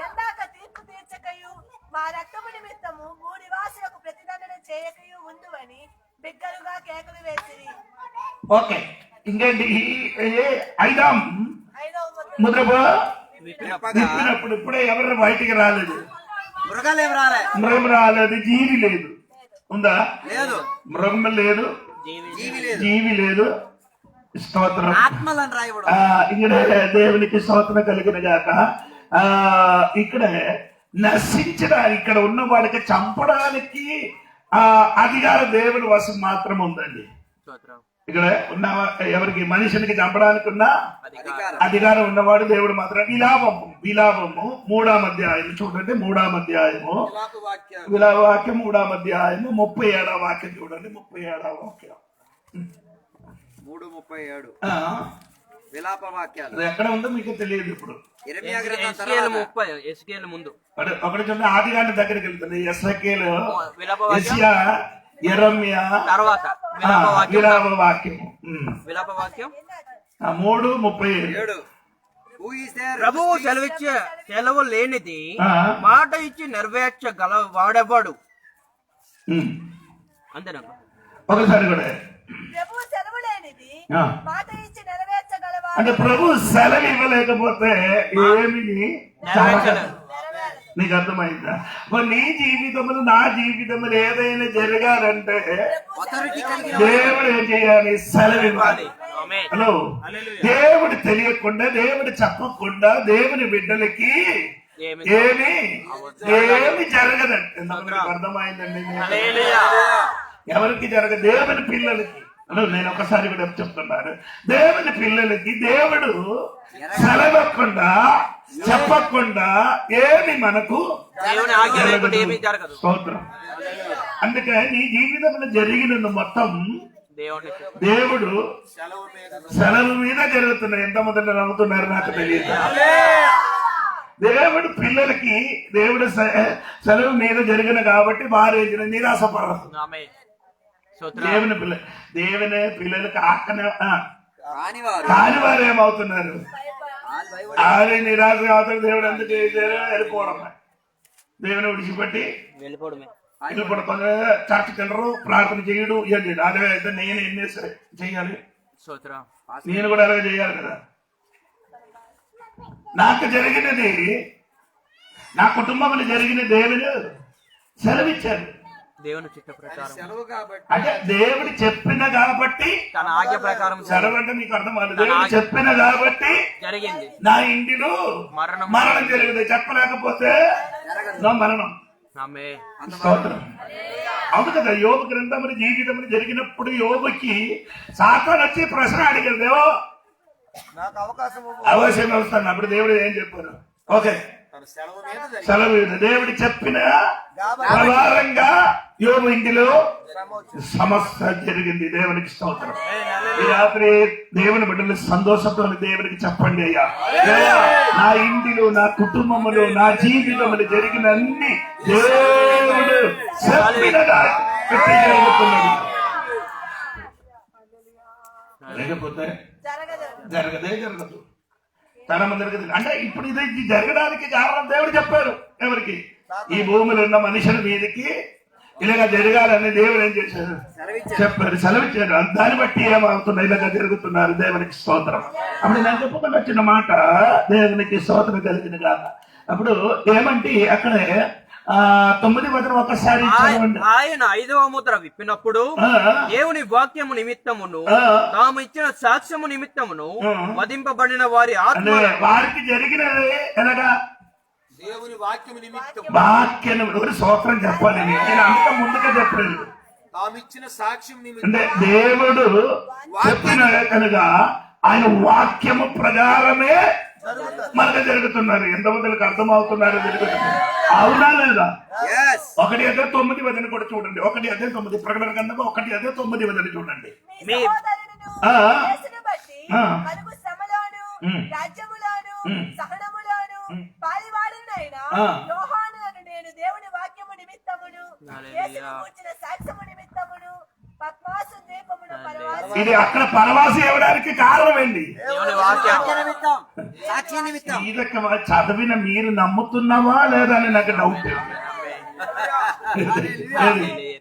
ఎందాక తీర్పు తీర్చకయు మా రక్తము నిమిత్తము భూనివాసులకు ప్రతిదండన చేయకయు ఉందువని బిగ్గరుగా కేకలు వేసిరి. ఓకే, ఇంకేంటి? 5వ ముద్ర విప్పినప్పుడు ఇప్పుడే ఎవరు బయటికి రాలేదు, మృగం రాలేదు, జీవి లేదు. ఉందా? మృగం లేదు, జీవి లేదు. స్తోత్రం. ఇక్కడ దేవునికి స్తోత్రం కలిగిన గాక. ఇక్కడ నశించిన ఇక్కడ ఉన్న వాడికి చంపడానికి అధికారం దేవుని వశం మాత్రం ఉందండి. ఇక్కడ ఉన్న ఎవరికి మనిషినికి చంపడానికి ఉన్న అధికారం ఉన్నవాడు దేవుడు మాత్రం. విలాపము 3వ అధ్యాయం చూడండి. 3వ అధ్యాయము విలాప వాక్యం 3వ అధ్యాయము 37వ వాక్యం చూడండి. 37వ వాక్యం 3:37 విలాప వాక్యాలు ఎక్కడ ఉందో మీకు తెలియదు. ఇప్పుడు ముందు ఒకటి చూడండి. ఆదికాండం దగ్గరికి వెళ్తుంది. ఎస్కేలు, యెషయా, యెరెమయా తర్వాత విలాప వాక్యము 3:37. ప్రభువు సెలవిచ్చే సెలవు లేనిది మాట ఇచ్చి నెరవేర్చగల వాడెవడు? అంతేనా? ఒకసారి కూడా ప్రభు సెలవు లేనిది మాట ఇచ్చి నెరవేర్చగలవాడు. అంటే ప్రభు సెలవు ఇవ్వలేకపోతే ఏమి నీకు అర్థమైందా? నీ జీవితంలో నా జీవితంలో ఏదైనా జరగాలంటే దేవుడు ఏం చేయాలి? సెలవు ఇవ్వాలి. హలో, దేవుడు తెలియకుండా, దేవుడు చెప్పకుండా దేవుని బిడ్డలకి ఏమి జరగదండి. అర్థమైందండి? ఎవరికి జరగదు? దేవుని పిల్లలకి. నేను ఒకసారి కూడా చెప్తున్నాను, దేవుని పిల్లలకి దేవుడు సెలవకుండా చెప్పకుండా ఏమి మనకు స్తోత్రం. అందుకే నీ జీవితంలో జరిగిన మొత్తం దేవుడు సెలవు మీద జరుగుతున్నాయి. ఎంతమంది నమ్ముతున్నారు నాకు తెలియదు. దేవుడు పిల్లలకి దేవుడు సెలవు మీద జరిగిన కాబట్టి వారు నిరాశపడరు. దేవుని పిల్లలకి కాని వారు ఏమవుతున్నారు? ఆరే నిరాశ అవుతారు. దేవుడు ఎందుకు వెళ్ళిపోవడం, దేవుని విడిచిపెట్టి వెళ్ళిపోవడం. చర్చకి వెళ్ళరు, ప్రార్థన చేయడు, ఏం చేయడు. అదే అయితే నేను ఎన్ని చెయ్యాలి? నేను కూడా అలాగే చేయాలి కదా. నాకు జరిగినది నా కుటుంబంలో జరిగిన దేవుడు సెలవిచ్చారు. దేవుని చిత్త ప్రకారం సెలవు కాబట్టి అంటే దేవుడు చెప్పిన కాబట్టి తన ఆజ్ఞ ప్రకారం సెలవు అంటే నీకు అర్థం కాదు. దేవుడు చెప్పిన కాబట్టి జరిగింది. నా ఇంటిలో మరణం జరిగింది. చెప్పలేకపోతే నా మరణం. ఆమేన్. స్తోత్రం. అవును కదా, యోబు గ్రంథములు జీవితంలో జరిగినప్పుడు యోబుకి సాతాను వచ్చి ప్రశ్న అడిగారు, దేవో నాకు అవకాశం అవశ్యం వస్తాను. అప్పుడు దేవుడు ఏం చెప్పారు? ఓకే, తన సెలవు మీద జరిగింది. సెలవు ఇది. దేవుడు చెప్పిన ప్రకారంగా యోబు ఇంటిలో సమస్య జరిగింది. దేవునికి స్తోత్రం. ఈ రాత్రి దేవుని బిడ్డలు సంతోషంతో దేవునికి చెప్పండి, అయ్యా దేవా, నా ఇంటిలో, నా కుటుంబంలో, నా జీవితంలో జరిగిన అన్ని దేవుడు చెప్పినగా పెట్టి జరుగుతున్నది. లేకపోతే జరగదు. తరం జరగదు. అంటే ఇప్పుడు ఇది జరగడానికి కారణం దేవుడు చెప్పారు. ఎవరికి? ఈ భూమిలో ఉన్న మనుషుల మీదకి ఇలాగా జరగాలని దేవుడు ఏం చేశారు? చెప్పారు, సెలవిచ్చారు. దాన్ని బట్టి ఏమవుతున్నాయి, ఇలాగా జరుగుతున్నారు. దేవునికి స్తోత్రం. అప్పుడు నేను చెప్పుకొని వచ్చిన మాట దేవునికి స్తోత్రం కలిగిన కాక. అప్పుడు ఏమంటే అక్కడే 9వ వచనం ఒకసారి చదవండి. ఆయన 5వ ముద్ర విప్పినప్పుడు దేవుని వాక్యము నిమిత్తమును తాము ఇచ్చిన సాక్ష్యము నిమిత్తమును వధింపబడిన వారి ఆత్మ వారికి జరిగినది ఎలాగా? దేవుని వాక్యం నిమిత్తం వాక్యం ఒక స్తోత్రం చెప్పాలి. నేను అంత ముందుగా చెప్పలేదు. తామిచ్చిన సాక్ష్యం నిమిత్తం అంటే దేవుడు చెప్పిన కనుక ఆయన వాక్యము ప్రకారమే మనకు జరుగుతున్నారు. ఎంతమందికి అర్థమవుతున్నారు? జరుగుతున్నారు. అవునా లేదా? 1:9 వదిన కూడా చూడండి. 1:9 ప్రకటన గ్రంథం 1:9 వదిన చూడండి. మీ సహోదరులను యేసును బట్టి కలుగు శ్రమలోను, రాజ్యములోను, సహనములోను పాలివాడునైనా యోహాను అను నేను దేవుని వాక్యము నిమిత్తమును యేసును గూర్చిన సాక్ష్యము నిమిత్తమును పద్మాసు ద్వీపమును పరవాసి. ఇది అక్కడ పరవాసి ఇవ్వడానికి కారణం ఏంటి? సాక్షి నిమిత్తం. ఇదొక చదివిన మీరు నమ్ముతున్నావా లేదా అని నాకు డౌట్.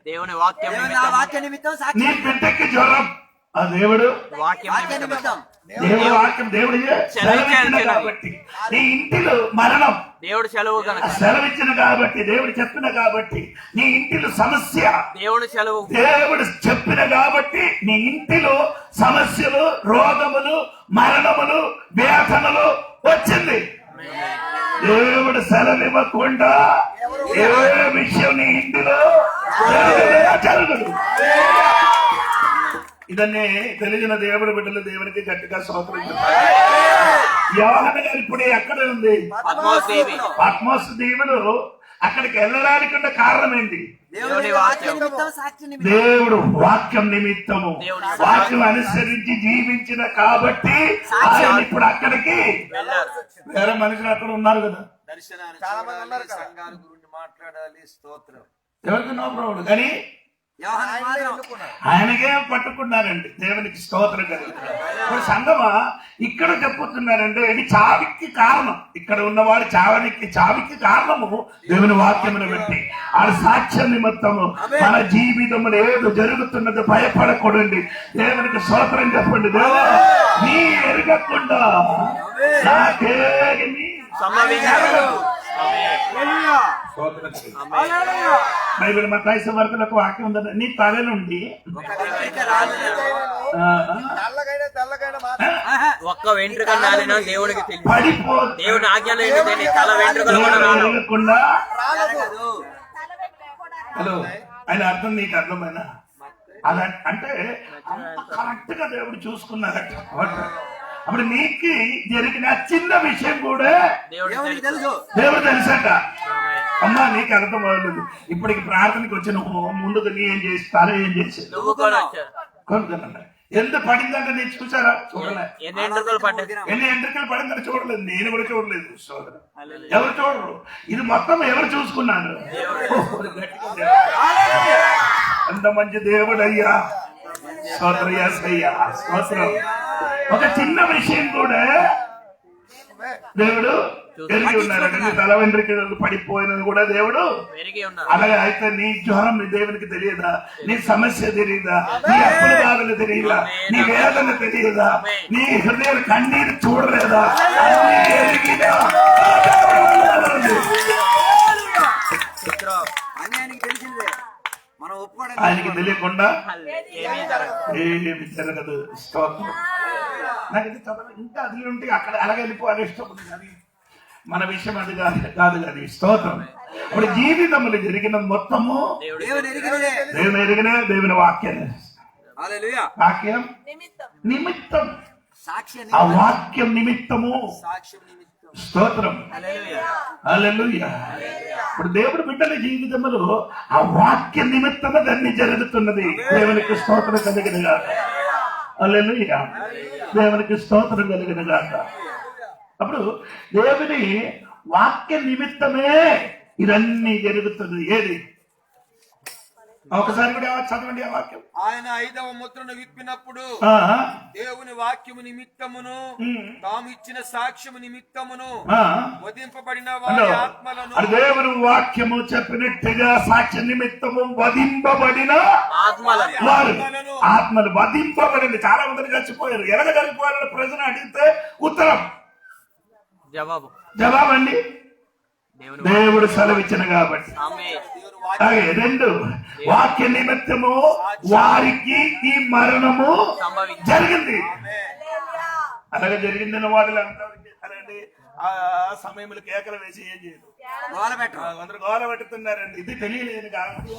దేవుని వాక్యం వాక్య నిమిత్తం నీ బిడ్డకి జ్వరం, ఆ దేవుడు వాక్య నిమిత్తం. దేవుడి వాక్యం దేవుడు సెలవిచ్చిన కాబట్టి. నీ ఇంటిలో మరణం దేవుడు సెలవు కనుక సెలవిచ్చిన కాబట్టి, దేవుడు చెప్పిన కాబట్టి. నీ ఇంటిలో సమస్య దేవుడు సెలవు దేవుడు చెప్పిన కాబట్టి నీ ఇంటిలో సమస్యలు, రోగములు, మరణములు, వేదనలు వచ్చింది. దేవుడు సెలవివ్వకుండా ఏ విషయం నీ ఇంటిలో జరగదు. ఇదన్నీ తెలిసిన దేవుడి బిడ్డలు దేవునికి గట్టిగా స్తోత్రం చెప్పారు. యోహాను గారు ఇప్పుడు ఎక్కడ ఉంది? పద్మోస్ దీవులు. అక్కడికి వెళ్ళడానికి ఉన్న కారణం ఏంటి? దేవుడు వాక్యం నిమిత్తము, వాక్యం అనుసరించి జీవించిన కాబట్టి ఆయన ఇప్పుడు అక్కడికి. వేరే మనుషులు అక్కడ ఉన్నారు కదా, దర్శనాన్ని చూడాలి, సంఘాల గురించి మాట్లాడాలి. స్తోత్రం. ఎవరికి నో ప్రాబ్లం. కానీ ఆయనకే పట్టుకున్నారండి. దేవునికి స్తోత్రం కలుగుతుంది. ఇప్పుడు సంగమా ఇక్కడ చెప్పుతున్నారంటే ఇది చావికి కారణం. ఇక్కడ ఉన్నవాడు చావికి కారణము దేవుని వాక్యమును బట్టి. ఆ సాక్ష్య నిమిత్తము మన జీవితంలో ఏదో జరుగుతున్నది భయపడకూడండి. దేవునికి స్తోత్రం చెప్పండి. దేవా, నీ ఎరగకుండా నాకేమి బైబిల్ మత్తయి సువార్తలకు వాక్యం ఉందండి. నీ తల నుండి ఒక్క వెంట్రుక నాలినా దేవునికి తెలియదు. పడిపో దేవుని ఆజ్ఞలు ఏంటంటే తల వెంట్రుకలు కూడా రాలకుండా. తల పెట్టుకోవడానికి హలో, ఆయన అర్థం నీకు అర్థమైనా? అలా అంటే కరెక్ట్ గా దేవుడు చూసుకున్నారట. అప్పుడు నీకు జరిగిన చిన్న విషయం కూడా దేవుడికి తెలుసు. దేవుడు తెలుసట. అమ్మా, నీకు అర్థం అవ్వలేదు. ఇప్పటికి ప్రార్థనకి వచ్చి నువ్వు ముందుకు నీ ఏం చేసి తల ఏం చేసి కొనుక్కున్నా. ఎంత పడిందంటే నేను చూసారా? చూడలే. ఎన్ని ఎంట్రుకలు పడిందని చూడలేదు. నేను కూడా చూడలేదు. సోదరు ఎవరు చూడరు. ఇది మొత్తం ఎవరు చూసుకున్నాను? ఎంత మంచి దేవుడు అయ్యా. స్తోత్రం. ఒక చిన్న విషయం కూడా దేవుడు ఎరిగి ఉన్నాడు. నీ తల వెంట్రుకలు పడిపోయినది కూడా దేవుడు. అలాగే అయితే నీ జ్వరం నీ దేవునికి తెలియదా? నీ సమస్య తెలియదా? నీ అప్పుల బాధలు తెలియదా? నీ వేదన తెలియదా? నీ హృదయం కన్నీరు చూడలేదా? ఎరిగినా ఆయనకి తెలియకుండా ఏమీ జరగదు. ఏమి జరగదు. స్తోత్రం. నాకు ఇది చదవ ఇంకా అది ఉంటే అక్కడ అలాగే వెళ్ళిపోవాలి ఇష్టం ఉంది కానీ మన విషయం అది కాదు కానీ స్తోత్రం. ఇప్పుడు జీవితంలో జరిగిన మొత్తము దేవుని ఎరిగినదే. దేవుని ఎరిగిన దేవుని వాక్యం హల్లెలూయా. వాక్యం నిమిత్తం నిమిత్తం సాక్ష్య ఆ వాక్యం నిమిత్తము సాక్ష్యం నిమిత్తం స్తోత్రం. హల్లెలూయా. హల్లెలూయా. ఇప్పుడు దేవుడు బిడ్డల జీవితంలో ఆ వాక్య నిమిత్తమే దాన్ని జరుగుతున్నది. దేవునికి స్తోత్రం కలిగిన గాక. హల్లెలూయా. దేవునికి స్తోత్రం కలిగిన గాక. అప్పుడు దేవుని వాక్య నిమిత్తమే ఇవన్నీ జరుగుతున్నది. ఏది ఒకసారి కూడా చదవండి ఆ వాక్యం. ఆయన 5వ ముద్రను విప్పినప్పుడు ఆ, దేవుని వాక్యము నిమిత్తమును తాము ఇచ్చిన సాక్ష్యము నిమిత్తమును ఆ. వధింపబడిన హలో. వారి ఆత్మలను అది దేవుని వాక్యము చెప్పినట్టుగా సాక్ష్య నిమిత్తము వధింపబడిన ఆత్మలను వారు ఆత్మలు వధింపబడింది. చాలా మంది చచ్చిపోయారు. ఎలాగ చనిపోయారని ప్రజలు అడిగితే ఉత్తరం జవాబండి దేవుని దేవుడు సెలవిచ్చిన కాబట్టి. ఆమేన్. అలాగే 2 వాక్య నిమిత్తము వారికి ఈ మరణము జరిగింది. అలాగే జరిగిందని వాడు అంటారండి. ఆ సమయంలో కేకలు వేసి ఏం చేయదు, గోల పెట్టు. అందరు గోల పెట్టుతున్నారండి. ఇది తెలియలేదు కాబట్టి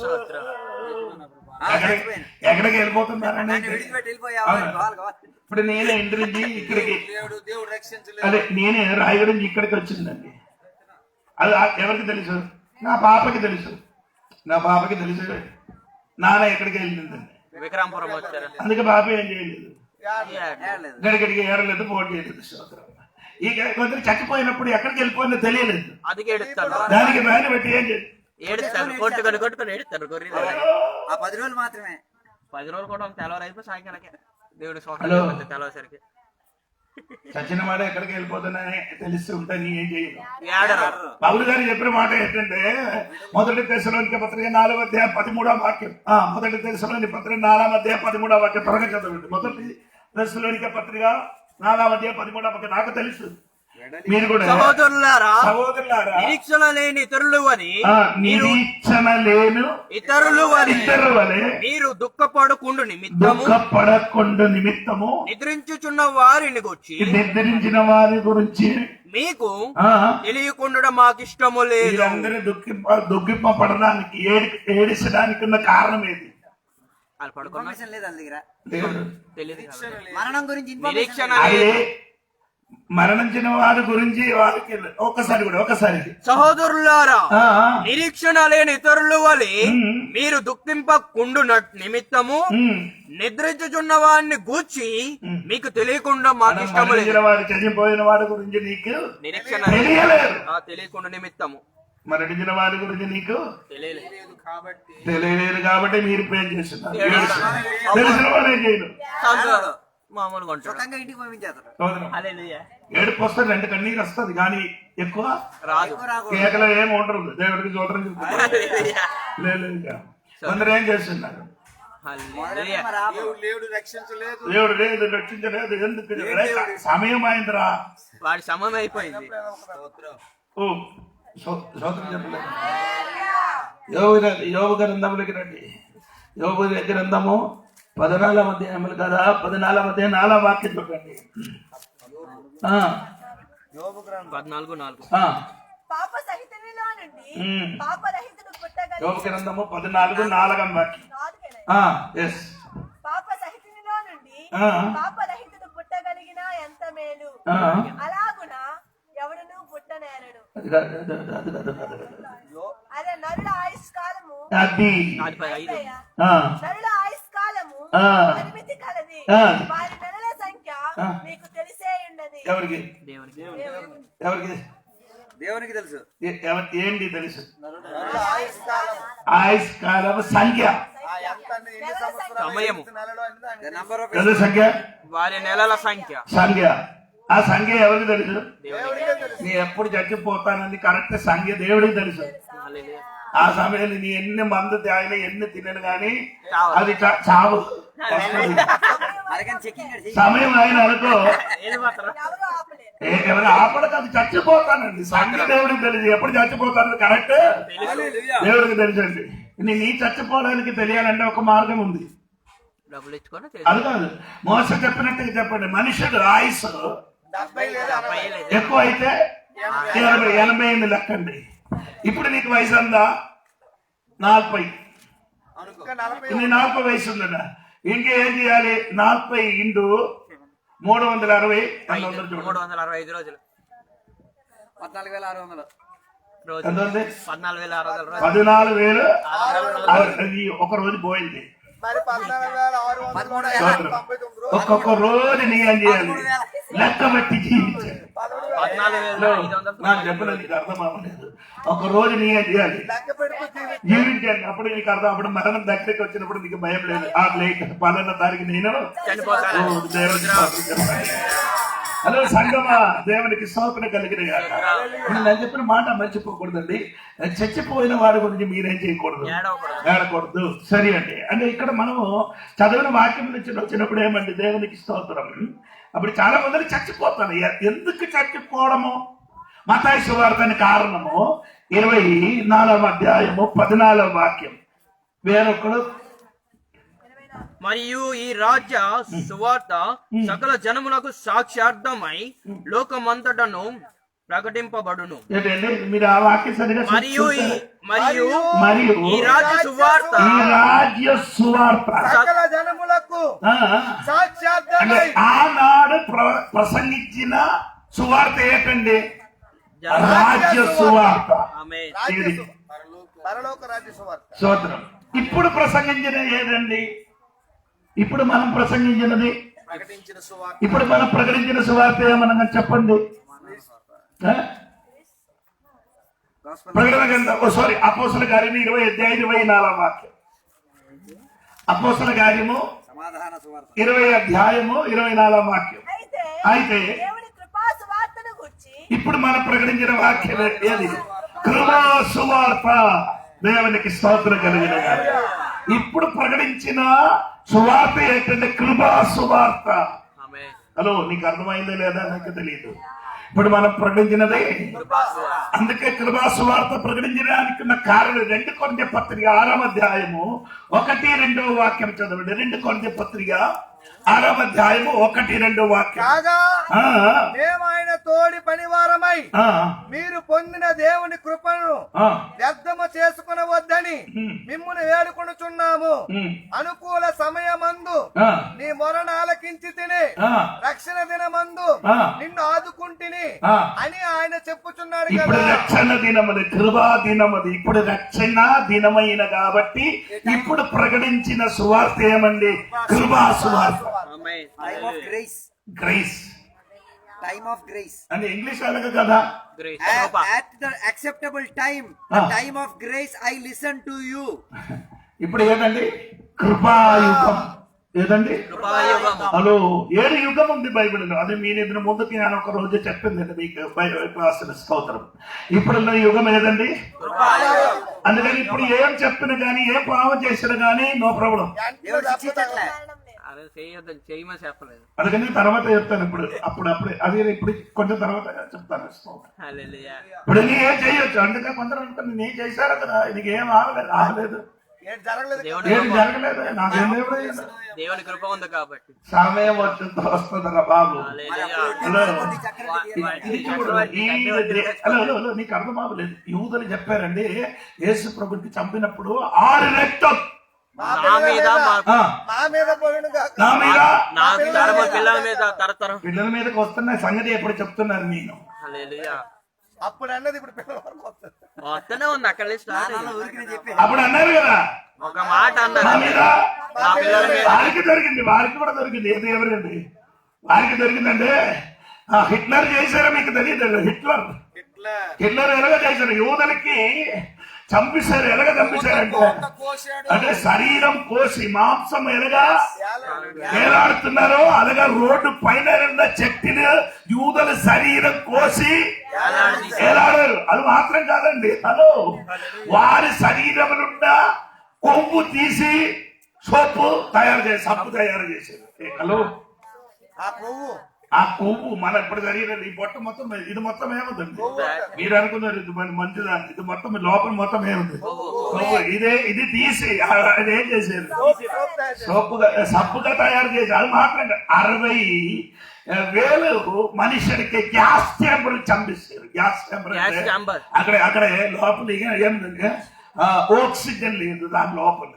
చచ్చిపోయింది. ఎక్కడికి వెళ్ళిపోతున్నారండి. ఆయన విడిచిపెట్టి వెళ్ళిపోయావు. అవును. గోల గోల. ఇప్పుడు నేనే ఇంటి నుంచి ఇక్కడికి దేవుడు రక్షించలేదు. అదే నేనే రాయగడ నుంచి ఇక్కడికి వచ్చిందండి. అది ఎవరికి తెలుసు? నా పాపకి తెలుసు. నా పాపకి తెలుసు నాన్న ఎక్కడికి వెళ్ళిందండి. విక్రమపురం వచ్చారు. అందుకే పాప ఏం చేయలేదు, ఏడలేదు. గడిగడికి ఏడలేదు, ఫోన్ చేయలేదు. స్తోత్రం. ఇక కొందరు చచ్చిపోయినప్పుడు ఎక్కడికి వెళ్ళిపోయిందో తెలియలేదు. అది ఏడుస్తాడు. దానికి వ్యాన్ పెట్టి ఏం చేయలేదు. ఏడుస్తాడు. కొట్టుకొని ఏడుస్తాడు. గొర్రెలు ఆ 10 రోజులు మాత్రమే. 10 రోజులు కూడా తెల్లవారు అయిపోయి సాయంకాలకే దేవుడు హలో. తెల్లవాసరికి చచ్చిన మాట ఎక్కడికి వెళ్ళిపోతున్నాయని తెలిసి ఉంటే నీ ఏం చేయను. ఏడరు. పౌలు గారు చెప్పిన మాట ఏంటంటే మొదటి దశలోనిక పత్రిక 4:13 వాక్యం. మొదటి దశలోని పత్రిక 4:13 వాక్యం త్వరగా చదవండి. మొదటి దశలోనిక పత్రిక 4:13 వాక్యం. నాకు తెలుసు మీరు కూడా సహోదరులారా, సహోదరులారా, నిరీక్షణ లేని ఇతరులు అని నిరీక్షణ లేను ఇతరులు అని ఇతరు వలె మీరు దుఃఖపడకుండు నిమిత్తము దుఃఖపడకుండా నిమిత్తము నిద్రించుచున్న వారిని గురించి నిద్రించిన వారి గురించి మీకు ఆ తెలియకుండా మాకు ఇష్టము లేదు. వీరందరూ దుఃఖింపబడడానికి ఏడిసడానికి ఉన్న కారణం ఏది? వాళ్ళు పడుకున్నా ఇన్ఫర్మేషన్ లేదు వాళ్ళ దగ్గర. దేవుడు తెలియదు కాబట్టి. మరణం గురించి నిరీక్షణ ఇన్ఫర్మేషన్ అదే మరణించిన వారి గురించి వారికి ఒకసారి సహోదరులారా, ఆ, నిరీక్షణ లేని ఇతరులు వలె ఉమ్. మీరు దుఃఖింపకుండు నిమిత్తము ఉమ్, నిద్రించుచున్న వారిని గూర్చి మీకు తెలియకుండా మాకు ఇష్టము లేదు. మరణించిన వారి చనిపోయిన వారి గురించి నీకు నిరీక్షణ తెలియలేదు. తెలియకుండా నిమిత్తము మరణించిన వారి గురించి నీకు తెలియలేదు కాబట్టి తెలియలేదు కాబట్టి మీరు ప్రేమ చేస్తున్నారు. ఏడుస్తున్నారు. తెలిసిన వాడు ఏం చేయను. మామూలుగా ఉంటాడు. సుఖంగా ఇంటికి పంపించేస్తారు. సోదరం, హల్లెలూయా. ఏడుపు వస్తుంది, 2 కన్నీరు వస్తుంది, కానీ ఎక్కువ రాదు. ఎక్కువ రాకూడదు. కేకలు ఏమి ఉండరు. దేవుడికి చూడడం చెప్తున్నారు. హల్లెలూయా. లేదు ఇంకా కొందరు ఏం చేస్తున్నారు. హల్లెలూయా. మరి ఆపు. దేవుడు రక్షించలేదు. దేవుడు లేదు, రక్షించలేదు. ఎందుకు? సమయం అయిందిరా. వాడి సమయం అయిపోయింది. ఓ సోదరం చెప్పలేదు. యోబు గ్రంథములకి రండి. యోబు గ్రంథము 14వ అధ్యాయములు కదా, 14వ అధ్యాయం 4వ వాక్యం చూడండి. 14:4. పాప సహితునిలో నుండి ఉమ్. పాప రహితుడు పుట్టగలిగిన యోబు గ్రంథము 14:4వ వాక్యం. ఎస్ పాప సహితునిలో నుండి ఆ. పాప రహితుడు పుట్టగలిగిన ఎంత మేలు. అలాగున ఎవడును పుట్టనేరడు. అదే నరుల ఆయుష్కాలము అది 45. నరుల ఆయుష్కాలము ఆ. పరిమితి కలది. ఆ. వారి నెలల సంఖ్య ఆ. మీకు తెలిసే ఉన్నది. ఎవరికి దేవునికి ఎవరికి దేవునికి తెలుసు. ఏంటి తెలుసు? నరుల ఆయుష్కాలము ఆయుష్కాలం సంఖ్య. ఆ ఎంత ఎన్ని సంవత్సరాలు సమయము. ఎంత నెలలో అనేది ఆయన The number of తెలుసు సంఖ్య. వారి నెలల సంఖ్య సంఖ్య. ఆ సంఖ్య ఎవరికి తెలుసు? దేవుడికే తెలుసు. నీ ఎప్పుడు చచ్చిపోతానని కరెక్ట్ సంఖ్య దేవుడికి తెలుసు. హల్లెలూయా. ఆ సమయంలో నీ ఎన్ని మందు తాగినా ఎన్ని తినను గాని చావు. అది చావు. అరగని చెక్కింగ్ సమయం అయిన అనుకో ఏది మాత్రం ఎవరు ఆపలేరు. ఎవరు ఆపడక అది చచ్చిపోతానండి. సంఖ్య దేవుడికి తెలుసు. ఎప్పుడు చచ్చిపోతానని కరెక్ట్ తెలుసు. దేవుడికి తెలుసండి. నీ చచ్చిపోవడానికి తెలియాలంటే ఒక మార్గం ఉంది. డబ్బులు ఇచ్చుకొని అది కాదు, మోస చెప్పినట్టుగా చెప్పండి. మనుషుడు ఆయుష్ 70 లేదా 60. ఎక్కువ అయితే 80 లెక్కండి. ఇప్పుడు నీకు వయసు ఉందా? 40. ఇంకా 40 నీ 40 వయసు ఉందా? ఇంకేం చేయాలి? 40 ఇంటూ 360 చూడండి. 365 రోజులు 14,600. రోజు ఎంత ఉంది? 14,600 రోజులు. 14,000 ఒక రోజు పోయింది. మరి 14,600 కూడా 99 రోజులు. ఒక్కొక్క రోజు నీ ఏం చేయాలి? లెక్క పెట్టి జీవించాలి. 14,500 నాకు చెప్పిన నీకు అర్థం అవ్వలేదు. ఒక రోజు నీ ఏం చేయాలి? లెక్క పెడుతూ జీవించు. జీవించండి. అప్పుడు నీకు అర్థం. అప్పుడు మరణం దగ్గరికి వచ్చినప్పుడు నీకు భయం లేదు. ఆ లేట్ 12వ తారీఖు నేను చనిపోతాను. ఓ, దేవునికి స్తోత్రం చెప్పండి. హలో సంగమా, దేవునికి స్తోత్రం కలిగిన గాక. నేను చెప్పిన మాట మర్చిపోకూడదండి. చచ్చిపోయిన వాడి గురించి మీరేం చేయకూడదు, ఏడకూడదు. సరే అండి. అంటే ఇక్కడ మనము చదివిన వాక్యం నుంచి వచ్చినప్పుడు ఏమండి, దేవునికి స్తోత్రం. అప్పుడు చాలా మంది చచ్చిపోతారు. ఎందుకు చచ్చిపోవడము? మత్తయి సువార్తని కారణము 24వ అధ్యాయము 14వ వాక్యం. వేరొకడు మరియు ఈ రాజ్య సువార్త సకల జనములకు సాక్ష్యార్థమై లోకమంతటను ప్రకటింపబడును. ఏంటండి, మీరు ఆ వాక్యం సరిగా మరియు మరియు మరియు ఈ రాజ్య సువార్త ఈ రాజ్య సువార్త సకల జనములకు ఆ, అంటే సాక్షాత్కారమై ఆనాడు ప్రసంగించిన సువార్త ఏంటండి? రాజ్య సువార్త. ఆమేన్. ఇది పరలోక రాజ్య సువార్త. స్తోత్రం. ఇప్పుడు ప్రసంగించిన ఏదండి? ఇప్పుడు మనం ప్రసంగించినది, ప్రకటించిన సువార్త. ఇప్పుడు మనం ప్రకటించిన సువార్త ఏమనగా చెప్పండి. ఆ? ప్రకటన గ్రంథం, సారీ, అపోస్తల కార్యము 20 అధ్యాయం 24వ వాక్యం. అపోస్తల కార్యము సమాధాన సువార్త. 20 అధ్యాయము 24వ వాక్యం. అయితే దేవుని కృపా సువార్తను గురించి ఇప్పుడు మనం ప్రకటించిన వాక్యం ఏది? కృపా సువార్త. దేవునికి స్తోత్రం కలిగిన గాక. ఇప్పుడు ప్రకటించిన సువార్త ఏంటంటే కృపా సువార్త. ఆమేన్. హలో, నీకు అర్థమైందో లేదా నాకు తెలియదు. ఇప్పుడు మనం ప్రకటించినది అందుకే కృపా సువార్త ప్రకటించడానికి ఉన్న కారణం 2 కొరింథీ పత్రిక 6వ అధ్యాయము 1-2 వాక్యం చదవండి. 2 కొరింథీ పత్రిక 6వ అధ్యాయము 1-2 వాక్యం. కాగా ఆ, మేము ఆయన తోడి పనివారమై ఆ, మీరు పొందిన దేవుని కృపను ఆ, వ్యర్థము చేసుకునవద్దని మిమ్మును వేడుకొనుచున్నాము. ఉమ్, అనుకూల సమయమందు ఆ, నీ మొరను ఆలకించి తిని ఆ, రక్షణ దినమందు ఆ. నిన్ను ఆదుకుంటుని ఆ. అని ఆయన చెప్పుచున్నాడు ఇప్పుడు కదా. రక్షణ దినమది, కృపా దినమది. ఇప్పుడు రక్షణ దినమైన కాబట్టి ఇప్పుడు ప్రకటించిన సువార్త ఏమండి? కృపా సువార్త. ఆమేన్. Time of grace. Grace Time of grace. అంటే ఇంగ్లీష్ అలాగ కదా. గ్రేస్. At, కృప. at the acceptable time, the Ah. time of grace, I listen to you. ఇప్పుడు ఏదండి? కృపాయుగం. ఏదండి? కృపాయుగము. హలో, 7 యుగం ఉంది బైబిల్లో. అది మీ నిద్ర ముందుకి నేను ఒక రోజు చెప్పింది మీకు క్లాస్ స్తోత్రం. ఇప్పుడున్న యుగం ఏదండి? అందుకని ఇప్పుడు ఏం చెప్పిన కానీ ఏ పాపం చేసినా కానీ నో ప్రాబ్లం. దేవుడు శిక్షించట్లే. అదే చేయమని చెప్పలేదు. అందుకని తర్వాత చెప్తాను. అప్పుడే అది ఇప్పుడు కొంచెం తర్వాత చెప్తాను స్తోత్రం. హల్లెలూయా. ఇప్పుడు నీ ఏం చేయొచ్చు. అందుకే కొందరు అనుకుని నీ చేశారు కదా, నీకు ఏం ఆగలేదు, ఏం జరగలేదు. దేవుని ఏం కృప. జరగలేదు, నాకేం దేవుడు దేవుని కృప ఉంది కాబట్టి. సమయం వచ్చిందో వస్తుందరా బాబు. హల్లెలూయా. హలో, చక్కటి ఇది చూడు, హలో, నీకు అర్థం అవ్వలేదు. యూదులు చెప్పారండి, యేసు ప్రభుకి చంపినప్పుడు 6 రెక్కలు నా మీద ఆ, మా మీద పోయిన నా మీద నా తరమ పిల్లల మీద తరతరం. పిల్లల మీదకి వస్తున్న సంగతి ఎప్పుడు చెప్తున్నారు నేను. హల్లెలూయా. అప్పుడు అన్నది ఇప్పుడు పిల్లల వరకు వస్తుంది. వస్తూనే ఉంది అక్కడ స్టార్ట్ అయింది. ఊరికి నేను చెప్పే. అప్పుడు అన్నారు కదా, ఒక మాట నా అన్నారు. మీద నా పిల్లల మీద. వారికి దొరికింది, వారికి కూడా దొరికింది. ఏది ఎవరండి వారికి దొరికిందంటే హిట్లర్ చేశారో మీకు తెలియదు. హిట్లర్ ఎలాగ చేశారు? యూదులకి చంపేశారు. ఎలాగ చంపేశారంటే అంటే శరీరం కోసి మాంసం ఎలాగా వేలాడుతున్నారో అలాగా రోడ్డు పైన ఉన్న చెట్టుని యూదుల శరీరం కోసి వేలాడారు. అది మాత్రం కాదండి, హలో, వారి శరీరం నుండి కొవ్వు తీసి సబ్బు తయారు చేశారు. హలో, ఆ పువ్వు ఆ కొవ్వు మన ఇప్పుడు జరిగినది ఈ పొట్ట మొత్తం ఇది మొత్తం ఏముందండి? మీరు అనుకున్నారు ఇది మంచిదాన్ని, ఇది మొత్తం లోపల మొత్తం ఏముంది? కొవ్వు. ఇది తీసి అది ఏం చేశారు? సబ్బుగా తయారు చేసి అది మాత్రం 60,000 మనుషుడికి గ్యాస్ ఛాంబర్ చంపిస్తారు. గ్యాస్ ఛాంబర్ అక్కడ లోపల ఏముందంటే ఆక్సిజన్ లేదు. దాని లోపల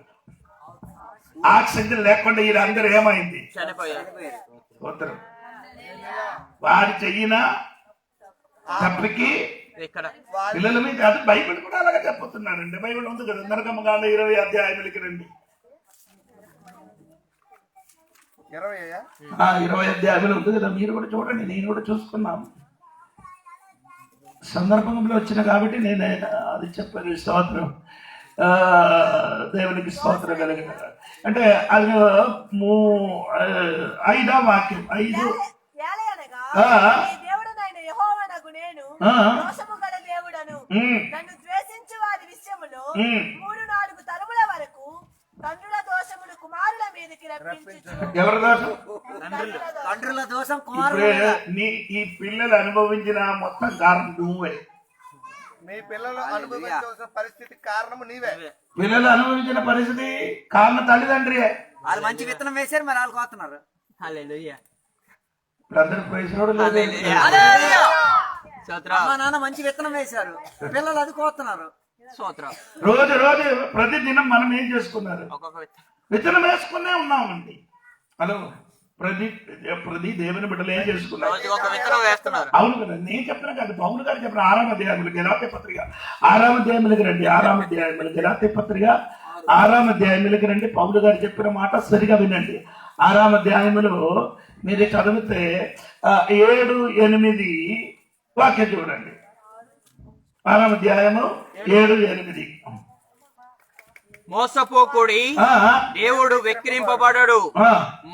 ఆక్సిజన్ లేకుండా వీళ్ళందరూ ఏమైంది? ఉత్తరం వారి చెయ్యిన తప్పికి పిల్లల మీద అది బైబిల్ కూడా అలాగే చెప్పుతున్నాడండి. బైబిల్ ఉంది కదా, నరకమ్మగాండ 20 అధ్యాయములకి రండి. 20 అధ్యాయములు ఉంది కదా, మీరు కూడా చూడండి, నేను కూడా చూసుకున్నాను. సందర్భంలో వచ్చిన కాబట్టి నేను అది చెప్పాను. స్తోత్రం, దేవునికి స్తోత్రం కలిగిన అంటే అది 5వ వాక్యం 5. దేవుడు నాయన యెహోవానగు నేను దోషము గల దేవుడను. నన్ను ద్వేషించు వారి విషయములో 3-4 తరముల వరకు తండ్రుల దోషమును కుమారుల మీదకి రప్పించుచు. ఎవరి దోషం? తండ్రుల దోషం ఈ పిల్లలు అనుభవించిన మొత్తం కారణం నువ్వే. మీ పిల్లలు అనుభవించవలసిన పరిస్థితి కారణము నీవే. పిల్లలు అనుభవించిన పరిస్థితి కారణం తల్లిదండ్రి. వాళ్ళు మంచి విత్తనం వేశారు, మరి వాళ్ళు కోతున్నారు. అందరూ ప్రైజ్లోడు లేదు. మా నాన్న మంచి విత్తనం వేశారు, పిల్లలు అది కోతున్నారు. రోజు రోజు ప్రతిదినం మనం ఏం చేసుకున్నారు? విత్తనం వేసుకునే ఉన్నామండి. హలో, ప్రతి దేవుని బిడ్డలు ఏం చేసుకున్నారు? అవును కదా, నేను చెప్తున్నా కాదు, పౌలు గారు చెప్పిన 6వ అధ్యాయములకి గలాతీ పత్రిక 6వ అధ్యాయములకి రండి. 6వ అధ్యాయములకి గలాతీ పత్రిక 6వ అధ్యాయములకి రండి. పౌలు గారు చెప్పిన మాట సరిగా వినండి. 6వ అధ్యాయములో మీరు చదివితే 7-8 వాక్యం చూడండి. 6వ అధ్యాయము 7-8. మోసపోకుడి, దేవుడు వెక్కిరింపబడడు.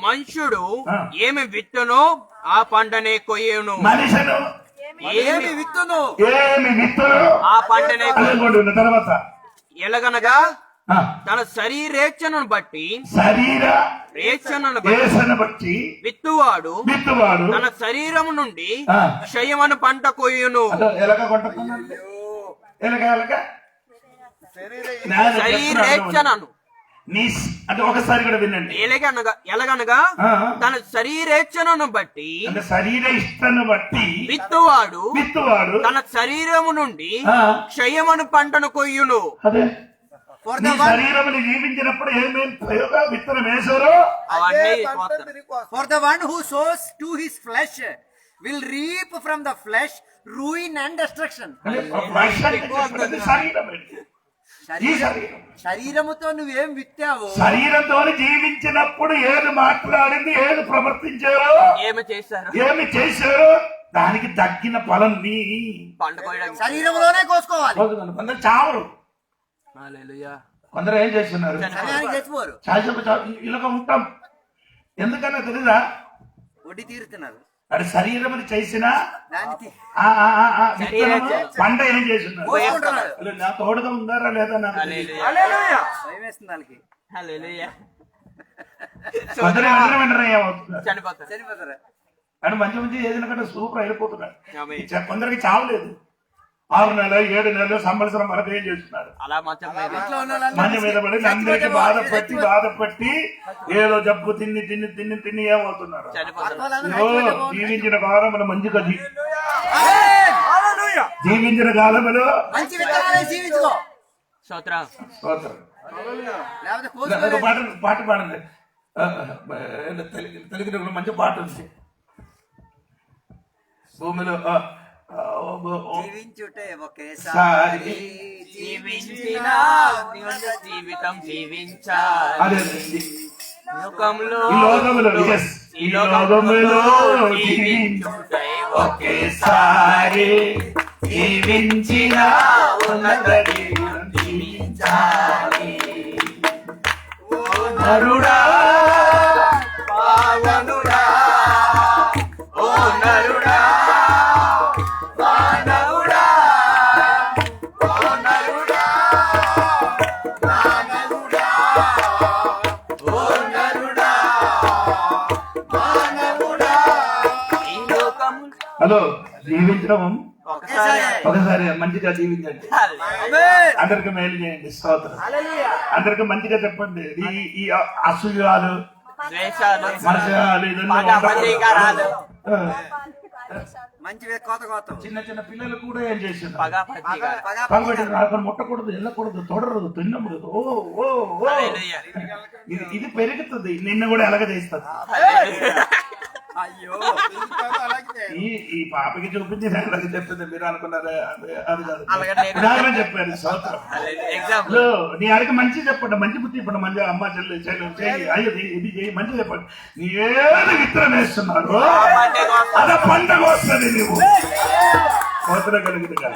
మనుషుడు ఏమి విత్తునో ఆ పంటనే కొయ్యను. మనుషుడు ఏమి విత్తును ఆ పంటనే కొయ్యును. తర్వాత ఎలాగనగా తన శరీరేచ్ఛను బట్టి బట్టి విత్తువాడు తన శరీరము నుండి క్షయమను పంట కొయ్యును. శరీరేచ్ఛనను అంటే ఒకసారి కూడా వినండి. ఎలాగనగా తన శరీరేచ్ఛను బట్టి శరీర ఇష్టాన్ని బట్టి విత్తువాడు తన శరీరము నుండి క్షయమను పంటను కొయ్యును. అదే శరీరముని జీవించినప్పుడు ఏమేమి ప్రయోగ విత్తనం వేశారో For the one who sows to his flesh will reap from the flesh ruin and destruction. శరీరముతో నువ్వేం విత్తావు? శరీరంతో జీవించినప్పుడు ఏది మాట్లాడింది, ఏది ప్రవర్తించారో, ఏమి చేశారో దానికి తగ్గిన ఫలం నీ శరీరంలోనే కోసుకోవాలి. కొందరు చావరు, కొందరు ఏం చేస్తున్నారు? ఇలాగ ఉంటాం. ఎందుకన్నా తెలీదా? వడ్డీ తీరుతున్నారు. అది శరీరం చేసిన పంట ఏం చేస్తున్నారు? నా తోడుగా ఉందారా లేదా నాకు చనిపోతారు. అని మంచి మంచి ఏదైనా కంటే సూపర్ అయిపోతున్నారు. కొందరికి చావలేదు. 6 నెలలు 7 నెలలు సంవత్సరం వరకు ఏం చేస్తున్నారు? మంచి మీద పడి అందరికి బాధపట్టి ఏదో జబ్బు తిని ఏమవుతున్నారు? జీవించిన కాలంలో మంచి కది, జీవించిన కాలంలో పాట పాడండి. తెలుగులో మంచి పాట ఉంది. భూమిలో జీవించుటే ఒకేసారి జీవితం జీవించాలి. ఈ లోకములో జీవించుటే ఒకేసారి జీవించిన ఉన్నత జీవితం జీవించాలి. నరుడా పావనుడా, ఓ నరుడా హలో, జీవించడం ఒకసారి ఒకసారి మంచిగా జీవించండి, అందరికి మేలు చేయండి. స్తోత్రం. అందరికి మంచిగా చెప్పండి. ఈ అసూయాలు, ద్వేషాలు, మర్యాలు ఇదన్నీ పగపంచీకారాలు, మంచి కోత కోత చిన్న చిన్న పిల్లలు కూడా ఏం చేసింది, పగపంచీకారాలు. పగబెట్టి రాకుండా ముట్టకూడదు, వెళ్ళకూడదు, తొడరదు, తిన్నకూడదు. ఓ ఓ ఓ హల్లెలూయా. ఇది పెరుగుతుంది, నిన్ను కూడా ఎలాగ చేస్తుంది. అయ్యో ఈ పాపకి చూపించి నేను అలాగే చెప్తుంది, మీరు అనుకున్నారా? అది కాదు, అలాగే నేను- ఉదాహరణ చెప్పాను. స్తోత్రం. ఎగ్జాంపుల్. లో, నీ అడిగి మంచి చెప్పండి, మంచి బుద్ధి ఇప్పుడు మంచి అమ్మ చెల్లి చేయి, అయ్యో ఇది చేయి, మంచి చెప్పండి. నీ ఏది విత్తనం వేస్తున్నాడు అదే పంటకు వస్తుంది. నువ్వు స్తోత్రం కలుగుతుంది కాదు.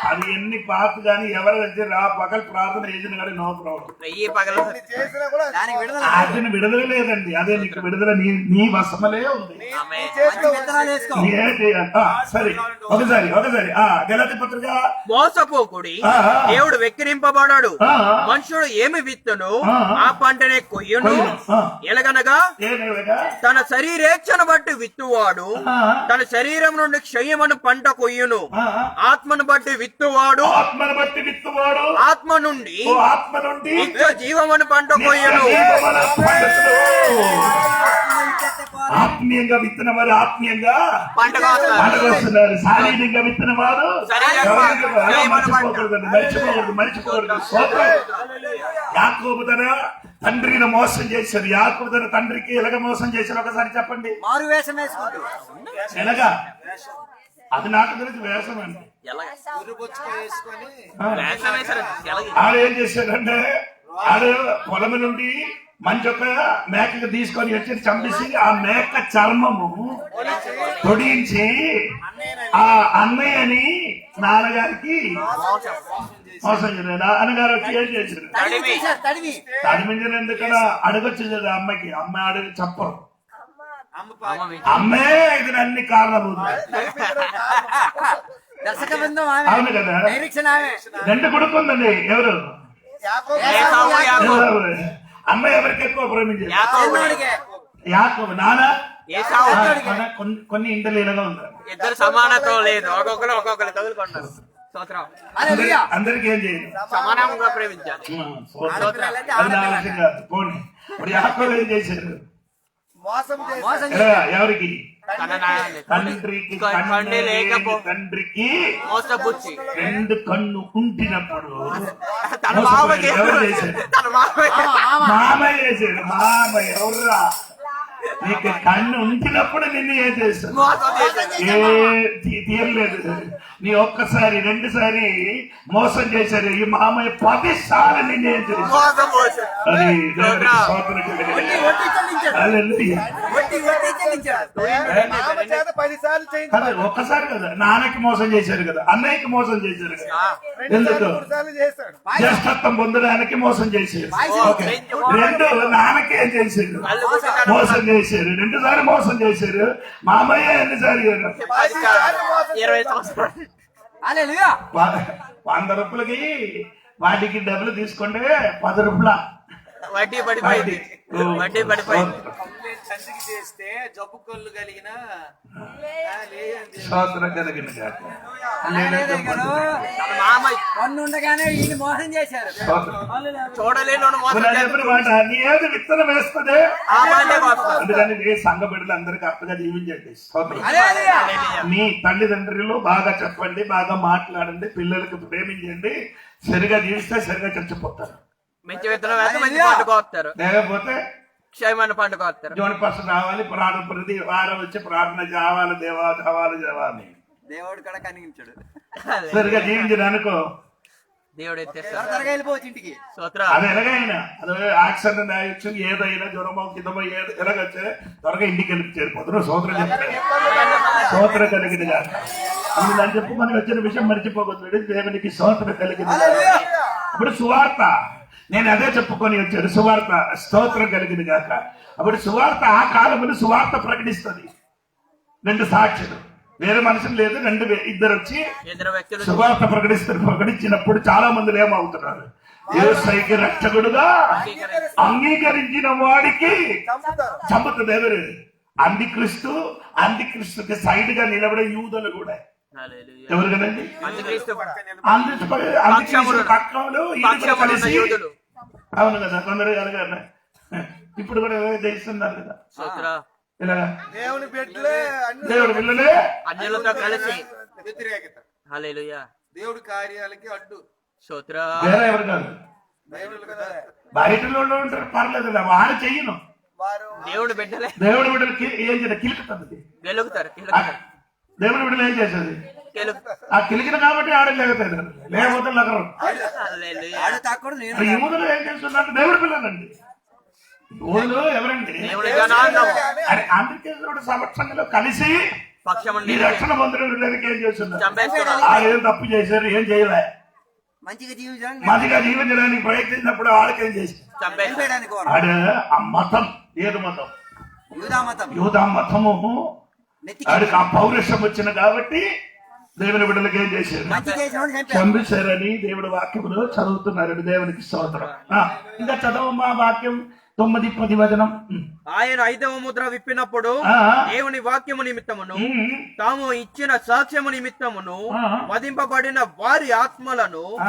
అది ఎన్ని పాప కానీ ఎవరు వచ్చి పగలు ప్రార్థన చేసిన కానీ నో ప్రాబ్లం. ఈ పగలు దానికి విడుదల అతని విడుదల లేదండి, అదే నీకు విడుదల నీ వశమలే ఉంది. ఆమేన్. మంచి విత్తనాలు వేసుకో. నీ ఏం చేయాలి? సరే, ఒకసారి గలాతీ పత్రిక. మోసపోకుడి, ఆ. దేవుడు వెక్కిరింపబడాడు. ఆ. మనుషుడు ఏమి విత్తును ఆ. ఆ పంటనే కొయ్యును. ఆ. ఎలగనగా ఏమేగా? తన శరీరేచ్ఛను బట్టి విత్తువాడు ఆ. తన శరీరం నుండి క్షయమను పంట కొయ్యును. ఆ. ఆత్మను బట్టి విత్తువాడు ఆత్మను బట్టి విత్తువాడు ఆత్మ నుండి ఓ ఆత్మ నుండి నిత్య జీవమను పంట కొయ్యును. జీవముల పంటలు. ఆత్మీయంగా విత్తన వారు ఆత్మీయంగా పంట కోస్తారు. పంటకొస్తున్నారు. శారీరకంగా విత్తన వారు శరీరంగా మర్చిపోకూడదు. స్తోత్రం. యాకోబు తన తండ్రిని మోసం చేశారు. యాకోబు తన తండ్రికి ఎలాగ మోసం చేశారు ఒకసారి చెప్పండి. మారు వేషం వేసుకుంటూ ఎలాగా? అది నాకు తెలిసి వేషం అండి. వేసుకొని వేషం వేశారు. ఎలాగ? ఆడు ఏం చేశాడంటే, ఆడు పొలం నుండి మంచి ఒక మేకకు తీసుకొని వచ్చి చంపేసి ఆ మేక చర్మము తొడిగించి ఆ అన్నయ్యని నాన్నగారికి మోసం చేశారు. నాన్నగారు వచ్చి ఏం చేశారు? తడిమి. తడివి తడిమించిన ఎందుకన్నా అడగొచ్చు కదా అమ్మకి. అమ్మ అడిగి చెప్పరు. అమ్మ మీ- అమ్మే ఇది అన్ని కారణమవుతుంది. దర్శక బృందం అవును కదా. డైరెక్షన్ ఆమె రెండు కొడుకుందండి. ఎవరు? ఏసావు, యాకోబు. అమ్మ ఎవరికి ఎక్కువ ప్రేమించారు? యాకోబు. యాకోబు. నాన్న ఏసావు. కొన్ని ఇంటలు ఇలాగా ఉంటారు. ఇద్దరు సమానత్వం లేదు, ఒక్కొక్కరు తగులుకున్నారు. స్తోత్రం. హల్లెలూయా. అందరికి ఏం చేయదు. సమానంగా ప్రేమించాలి. అది నా విషయం కాదు. పోనీ ఇప్పుడు యాకోబు ఏం చేశారు? మోసం చేసి మోసం ఎవరికి? తన నాయన- తండ్రికి కన్ను కన్ను లేకపో లేని తండ్రికి మోసపుచ్చి రెండు కన్ను ఉంటినప్పుడు తన మోసపోయాడు. మామకి ఎవరు చేశారు? తన మామకి మామయ్య చేశాడు. మామయ్య ఎవర్రా? నీకు కన్ను ఉంచినప్పుడు నిన్ను ఏం చేస్తాడు? మోసం చేశాడు. తీయలేదు. నీ ఒక్కసారి రెండుసారి మోసం చేశారు. ఈ మామయ్య 10 సార్లు నిన్ను ఏం చేశాడు? మోసం పోశాడు. అది దేవునికి స్తోత్రం కలుగును. వడ్డీ చెల్లించాడు. హల్లెలూయా. వడ్డీ చెల్లించాడు. ఆమె చేత 10 సార్లు అదే చేయించారు, ఒక్కసారి కదా. నాన్నకి మోసం చేశారు కదా, అన్నయ్యకి మోసం చేశారు కదా. 2 ఎందుకు? సార్లు 3 సార్లు చేశాడు. జ్యేష్ఠత్వం పొందడానికి మోసం చేశారు. ఓకే. రెండు నాన్నకి ఏం చేశారు? కళ్ళు కొట్టి తన మోసం చేశారు. 2 సార్లు మోసం చేశారు. మామయ్య ఎన్నిసార్లు చేశారు? 20 సంవత్సరాలు. హల్లెలూయా. 100 రూపాయలకి వాటికి డబ్బులు తీసుకుంటే 10 రూపాయల వడ్డీ పడిపోయింది. వడ్డీ పడిపోయింది. తండ్రికి చేస్తే జబ్బు కళ్ళు కలిగిన స్తోత్రం కలిగిన గాక. హల్లెలూయా గారు. తన మామ పన్ను ఉండగానే వీళ్ళు మోసం చేశారు. స్తోత్రం. చూడలేని మోసం ఇప్పుడు నేను చేశాడు. చెప్పిన మాట, నీ ఏది విత్తనం వేస్తుంది ఆ పంటే కోస్తారు. అందుకని నీ సంఘ బిడ్డలు అందరికీ అర్థంగా జీవించండి. స్తోత్రం. హల్లెలూయా. మీ తల్లిదండ్రులు బాగా చెప్పండి, బాగా మాట్లాడండి, పిల్లలకు ప్రేమించండి. సరిగా జీవిస్తే సరిగా చచ్చిపోతారు. మంచి విత్తనం వేస్తే మంచి పంట కోస్తారు. లేకపోతే క్షయమైన పంట కోస్తారు. జోని పర్సన్ రావాలి, ప్రార్థన ప్రతి వారం వచ్చి ప్రార్థన చేవాలి, దేవా కావాలి దేవాని దేవుడు కూడా కనిగించాడు. సరిగా జీవించడానికో దేవుడు ఎత్తేస్తారు. త్వరగా వెళ్ళిపోవచ్చు ఇంటికి. స్తోత్రం. అది ఎలాగైనా అది యాక్సిడెంట్ అయ్యొచ్చు, ఏదైనా జ్వరమో కిందమో ఏదో ఎలాగొచ్చే త్వరగా ఇంటికి వెళ్ళి చేరిపోతున్నారు. సోదరులు చెప్తారు సోదర కలిగింది కాదు. అని చెప్పుకొని వచ్చిన విషయం మర్చిపోకూడదు. దేవునికి సోదర కలిగింది. ఇప్పుడు సువార్త నేను అదే చెప్పుకొని వచ్చాను. సువార్త స్తోత్రం కలిగింది కాక. అప్పుడు సువార్త ఆ కాలమును సువార్త ప్రకటిస్తుంది. 2 సాక్షులు, వేరే మనుషులు లేదు, 2 వచ్చి ఇద్దరు వ్యక్తులు సువార్త ప్రకటిస్తారు. ప్రకటించినప్పుడు చాలా మంది ఏమవుతున్నారు? యేసయ్యకి రక్షకుడుగా అంగీకరించిన వాడికి చంపుతుంది. ఎవరు? అంత్యక్రీస్తుకి సైడ్ గా నిలబడే యూదులు కూడా. హల్లెలూయా. ఎవరు కదండి? అంత్యక్రీస్తు అంత్యక్రీస్తు పక్షంలో వీళ్ళు కూడా కలిసి, యూదులు. అవును కదా, కొందరు కలగారు. ఇప్పుడు కూడా చేస్తున్నారు కదా స్తోత్ర. ఇలాగా దేవుని బిడ్డలే అన్ని దేవుడి పిల్లలే అన్యులతో కలిసి. వ్యతిరేకత, హల్లెలూయా. దేవుడి కార్యాలకి అడ్డు. స్తోత్ర. వేరే ఎవరు కాదు, దేవుడు కదా బయటలో ఉంటారు పర్లేదు, వాడు చెయ్యను. వారు దేవుడు బిడ్డలే దేవుడి బిడ్డలకి ఏం చేయాలి? కిలుకుతుంది. గెలుగుతారు. దేవుడి బిడ్డలు ఏం చేసేది? గెలుగుతారు. ఆ కిలికిన కాబట్టి ఆడలేకపోయారు, లేకపోతే నగరం. హల్లెలూయా. ఆడు తాకుడు నేను ఈ యూదులు ఏం చేస్తున్నారు? దేవుడి పిల్లలండి. యూదులు ఎవరండి? దేవుడి జనాంగం. అరే అంత్యక్రీస్తు సంవత్సరంలో కలిసి పక్షమును ఈ రక్షణ పొందిన దగ్గరికి ఏం చేస్తున్నారు? చంపేస్తున్నారు. ఏం తప్పు చేశారు? ఏం చేయలే. మంచిగా జీవించడానికి మంచిగా జీవించడానికి ప్రయత్నించినప్పుడు వాళ్ళకేం చేశారు? చంపేస్తారు. చంపేయడానికి కోరు. ఆడ ఆ మతం, ఏది మతం? యూదా మతం యూదా మతము. నెత్తికి ఆడికి ఆ పౌరుషం వచ్చిన కాబట్టి దేవుని బిడ్డలకి ఏం చేశారు? మంచి చేసిన వాడిని చంపారు. చంపేశారని దేవుడి వాక్యములు చదువుతున్నారని దేవునికి స్తోత్రం. ఇంకా చదవమ్మా వాక్యం 9-10 వచనం. ఆయన 5వ ముద్ర విప్పినప్పుడు ఆ. దేవుని వాక్యము నిమిత్తమును ఉమ్. తాము ఇచ్చిన సాక్ష్యము నిమిత్తమును ఆ. వధింపబడిన వారి ఆత్మలను ఆ,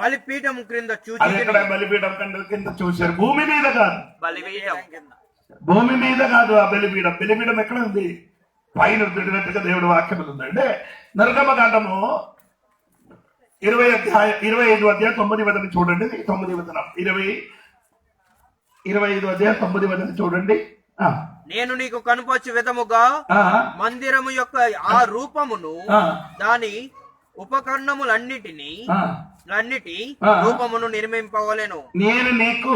బలిపీఠం క్రింద అది చూచి ఎక్కడ? బలిపీఠం కింద చూశారు. భూమి మీద కాదు, బలిపీఠం భూమి మీద కాదు. ఆ బలిపీఠం, బలిపీఠం ఎక్కడ ఉంది? పైన పెట్టినట్టుగా దేవుడి వాక్యం ఉంది. అంటే నరకమకాండము 25 అధ్యాయం 9 వచనం చూడండి. 9 వచనం 25 అధ్యాయం 9 వచనం చూడండి. నేను నీకు కనుపొచ్చు విధముగా మందిరము యొక్క ఆ రూపమును దాని ఉపకరణములన్నిటిని అన్నిటి రూపమును నిర్మింపవలెను. నేను నీకు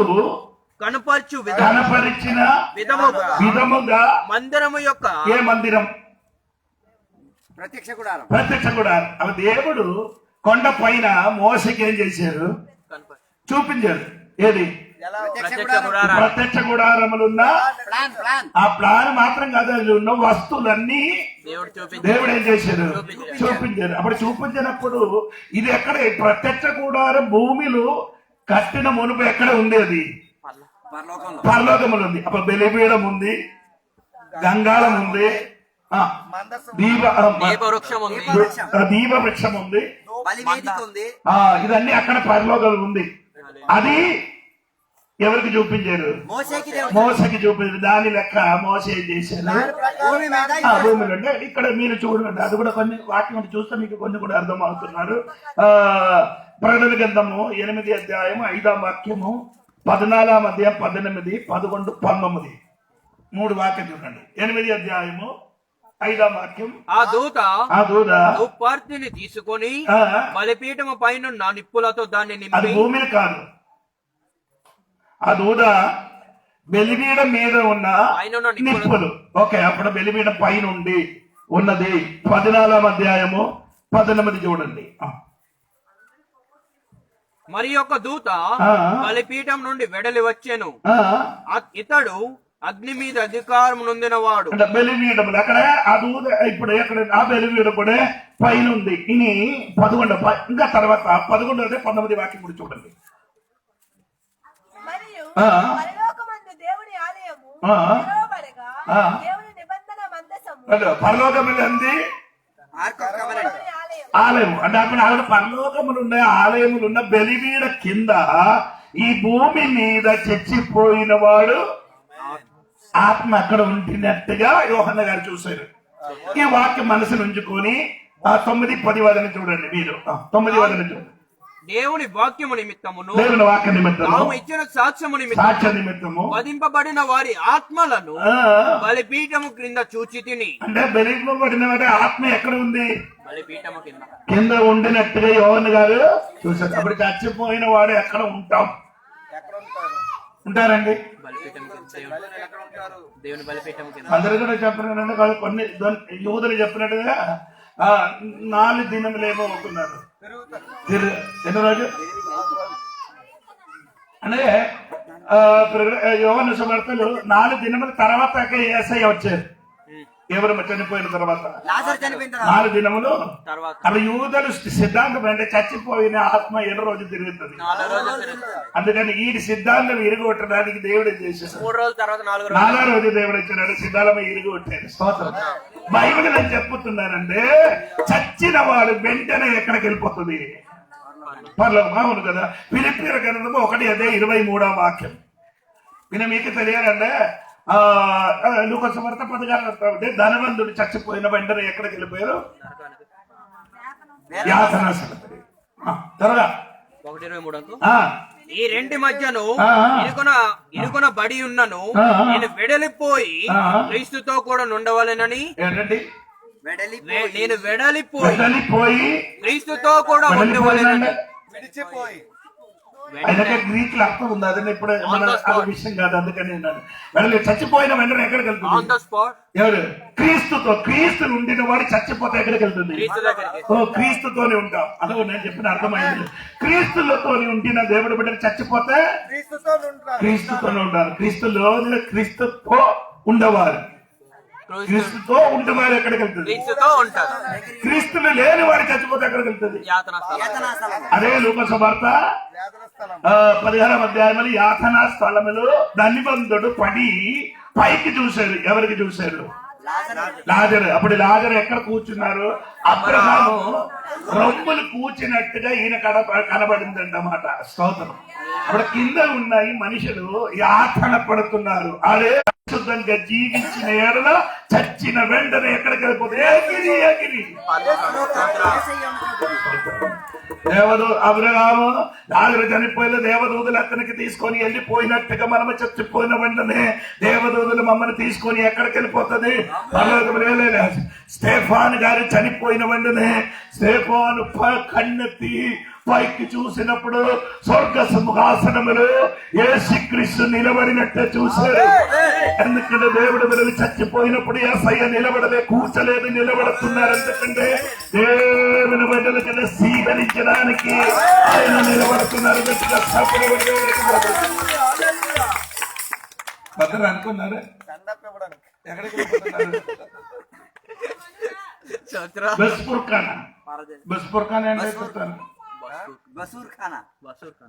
కనపరచు కనపరిచిన విధముగా మందిరము యొక్క ఏ మందిరం? ప్రత్యక్ష గుడారం. ప్రత్యక్ష గుడారం. అవి దేవుడు కొండ పైన మోసకి ఏం చేశారు? చూపించారు. ఏది? ప్రత్యక్ష గుడారం. ప్రత్యక్ష గుడారములున్న ప్లాన్ ఆ ప్లాన్ మాత్రం కాదు, అది ఉన్న వస్తువులన్నీ దేవుడు చూపించాడు. దేవుడు ఏం చేశారు? చూపించారు. అప్పుడు చూపించినప్పుడు ఇది ఎక్కడ? ప్రత్యక్ష గుడారం భూమిలో కట్టిన మునుపు ఎక్కడ ఉంది? అది పరలోకంలో. పరలోకములు ఉంది. అప్పుడు బలిపీఠం ఉంది, గంగాళం ఉంది, దీపవృక్షం ఉంది. దీప వృక్షం ఉంది. బలివేదిక ఉంది. ఇదన్నీ అక్కడ పరలోకం ఉంది. అది ఎవరికి చూపించారు? మోసేకి దేవుడు. మోసకి చూపించారు. దాని లెక్క మోస ఏం చేశారు? భూమి మీద భూమిలో అంటే ఇక్కడ మీరు చూడండి, అది కూడా కొన్ని వాక్యం చూస్తే మీకు కొన్ని కూడా అర్థం అవుతున్నారు. ప్రకటన గ్రంథము 8వ అధ్యాయం 5వ వాక్యము, 14వ అధ్యాయం 18, 11, 19 3 వాక్యం చూడండి. 8వ అధ్యాయము 5వ వాక్యం. ఆ దూత ఉప్పర్తిని తీసుకొని బలిపీఠము పైన నిప్పులతో దాన్ని అది నింపి భూమిని కాదు, ఆ దూత బలిపీఠం మీద ఉన్న పైనున్న నిప్పులు. ఓకే, అప్పుడు బలిపీఠం పైన ఉండి ఉన్నది. 14వ అధ్యాయము 18 చూడండి. మరి యొక్క దూత బలిపీఠం నుండి వెడలి వచ్చెను. ఇతడు అగ్ని మీద అధికారం నొందినవాడు. అంటే బలిపీఠములు అక్కడ ఆ దూత ఇప్పుడు ఎక్కడ? ఆ బలిపీఠం కూడా పైన ఉంది. ఇని 11 ఇంకా తర్వాత 11 అంటే 19 వాక్యం కూడా చూడండి. మరియు పరలోకమందు దేవుని ఆలయము తెరవబడగా దేవుని నిబంధన మందసము పరలోకములు అంది దేవుని ఆలయం. ఆలయం అంటే అక్కడ పరలోకములు ఉన్న ఆలయములు ఉన్న బలిపీఠ కింద ఈ భూమి మీద చచ్చిపోయిన వాడు ఆత్మ అక్కడ ఉంటున్నట్టుగా యోహన్న గారు చూశారు. ఈ వాక్యం మనసును ఉంచుకొని 9-10 వచనం చూడండి. మీరు 9 వచనం చూడండి. దేవుని వాక్యము నిమిత్తమును దేవుని వాక్య నిమిత్తము, తాము ఇచ్చిన సాక్ష్యము సాక్ష్య నిమిత్తము వధింపబడిన వారి ఆత్మలను బలిపీఠము క్రింద చూచి తిని. అంటే బలిపబడిన వాడి ఆత్మ ఎక్కడ ఉంది? బలిపీఠము కింద కింద ఉండినట్టుగా యోహన్న గారు చూశారు. అప్పుడు చచ్చిపోయిన వాడు ఎక్కడ ఉంటాం? ఉంటారండి. బలిపీఠం కింద దేవుని బలిపీఠం కింద అందరూ కూడా చెప్పినట్టు కొన్ని యూదులు చెప్పినట్టుగా 4 దినములేమో అవుతున్నారు. ఎన్ని రోజు అంటే యోహాను సువార్తలు 4 దినముల తర్వాత యేసయ్య వచ్చారు. ఎవరు చనిపోయిన తర్వాత లాజర్ చనిపోయిన తర్వాత 4 దినములు తర్వాత అవి యూదులు సిద్ధాంతం అంటే చచ్చిపోయిన ఆత్మ 7 రోజులు తిరుగుతుంది. 4 రోజులు తిరుగుతుంది. అందుకని ఈ సిద్ధాంతం ఇరుగొట్టడానికి దేవుడు ఏం చేసేసాడు, 3 రోజుల తర్వాత 4 రోజులు 4వ రోజు దేవుడు వచ్చినాడు, సిద్ధాలమే ఇరుగొట్టాడు. స్తోత్రం. బైబిల్ నేను చెప్పుతున్నానంటే చచ్చిన వాడు వెంటనే ఎక్కడికి వెళ్ళిపోతుంది, పర్లోకం. అవును కదా. ఫిలిప్పీయుల గ్రంథము 1:23 వాక్యం. నేను మీకు తెలియాలంటే లూకాసు వార్త 16 ధనవంతుడు చచ్చిపోయిన వెంటనే ఎక్కడికి వెళ్ళిపోయారు, యాతనాస్థలకి. త్వరగా 1:23 అంకు ఆ, ఈ రెండి మధ్యను ఆ. ఇరుకున బడి ఉన్నను ఆ. నేను వెడలిపోయి ఆ. క్రీస్తుతో కూడా నుండవలెనని ఏంటండి నేను వెడలిపోయి వెళ్ళిపోయి క్రీస్తుతో కూడా ఉండవలెనని విడిచిపోయి ఆయనకే గ్రీక్ లో అర్థం ఉంది, అదే ఇప్పుడు మన ఆ విషయం కాదు. అందుకని నేను వెళ్ళి చచ్చిపోయిన వెంటనే ఎక్కడికి ఆన్ ద వెళ్తుంది, స్పాట్ ఎవరు క్రీస్తుతో. క్రీస్తు ఉండిన వాడు చచ్చిపోతే ఎక్కడికి వెళ్తుంది, క్రీస్తు దగ్గరికి. ఓ క్రీస్తుతోనే ఉంటాం. అదో నేను చెప్పిన అర్థమైంది. క్రీస్తులతోని ఉండిన దేవుడు బిడ్డలు చచ్చిపోతే క్రీస్తుతో ఉంటారు. క్రీస్తుతోనే ఉంటారు. క్రీస్తుతో ఉండవారు, క్రీస్తుతో ఉండేవారు ఎక్కడికి వెళ్తుంది, క్రీస్తుతో ఉంటారు. క్రీస్తులు లేని వాడు చచ్చిపోతే ఎక్కడికి వెళ్తుంది. యాతనా స్థలం. అదే లూకాసు వార్త వేదన స్థలం 16వ అధ్యాయంలో యాతనా స్థలములో ధనివంతుడు పడి పైకి చూశాడు. ఎవరికి చూశాడు, లాజరు. అప్పుడు లాజరు ఎక్కడ కూర్చున్నారు, అబ్రహాము రొమ్ములు కూర్చున్నట్టుగా ఈయన కనబడిందంటమాట. స్తోత్రం. అప్పుడు కింద ఉన్నాయి మనుషులు యాతన పడుతున్నారు. అదే శుద్ధంగా జీవించిన ఏడలో చచ్చిన వెంటనే ఎక్కడికి వెళ్ళిపోతే ఎగిరి ఎగిరి అబ్రహాము లాజరు చనిపోయిన దేవదూతలు అతనికి తీసుకొని వెళ్ళిపోయినట్టుగా మనము చచ్చిపోయిన వెంటనే దేవదూతలు మమ్మల్ని తీసుకొని ఎక్కడికి వెళ్ళిపోతుంది, స్టెఫాను గారు చనిపోయిన వెంటనే స్టెఫాను కన్నెత్తి పైకి చూసినప్పుడు స్వర్గ సింహాసనములు యేసుక్రీస్తు నిలబడినట్టే చూశారు. ఎందుకంటే దేవుడు బిడ్డలు చచ్చిపోయినప్పుడు యేసయ్య నిలబడలే, కూర్చలేదు, నిలబడుతున్నారు. ఎందుకంటే దేవుని బిడ్డల కింద స్వీకరించడానికి ఆయన నిలబడుతున్నారు. గట్టిగా భద్ర అనుకున్నారు దండప్ ఇవ్వడానికి ఎక్కడికి వెళ్ళిపోతున్నారు. బస్పుర్ఖానా అంటే చెప్తాను.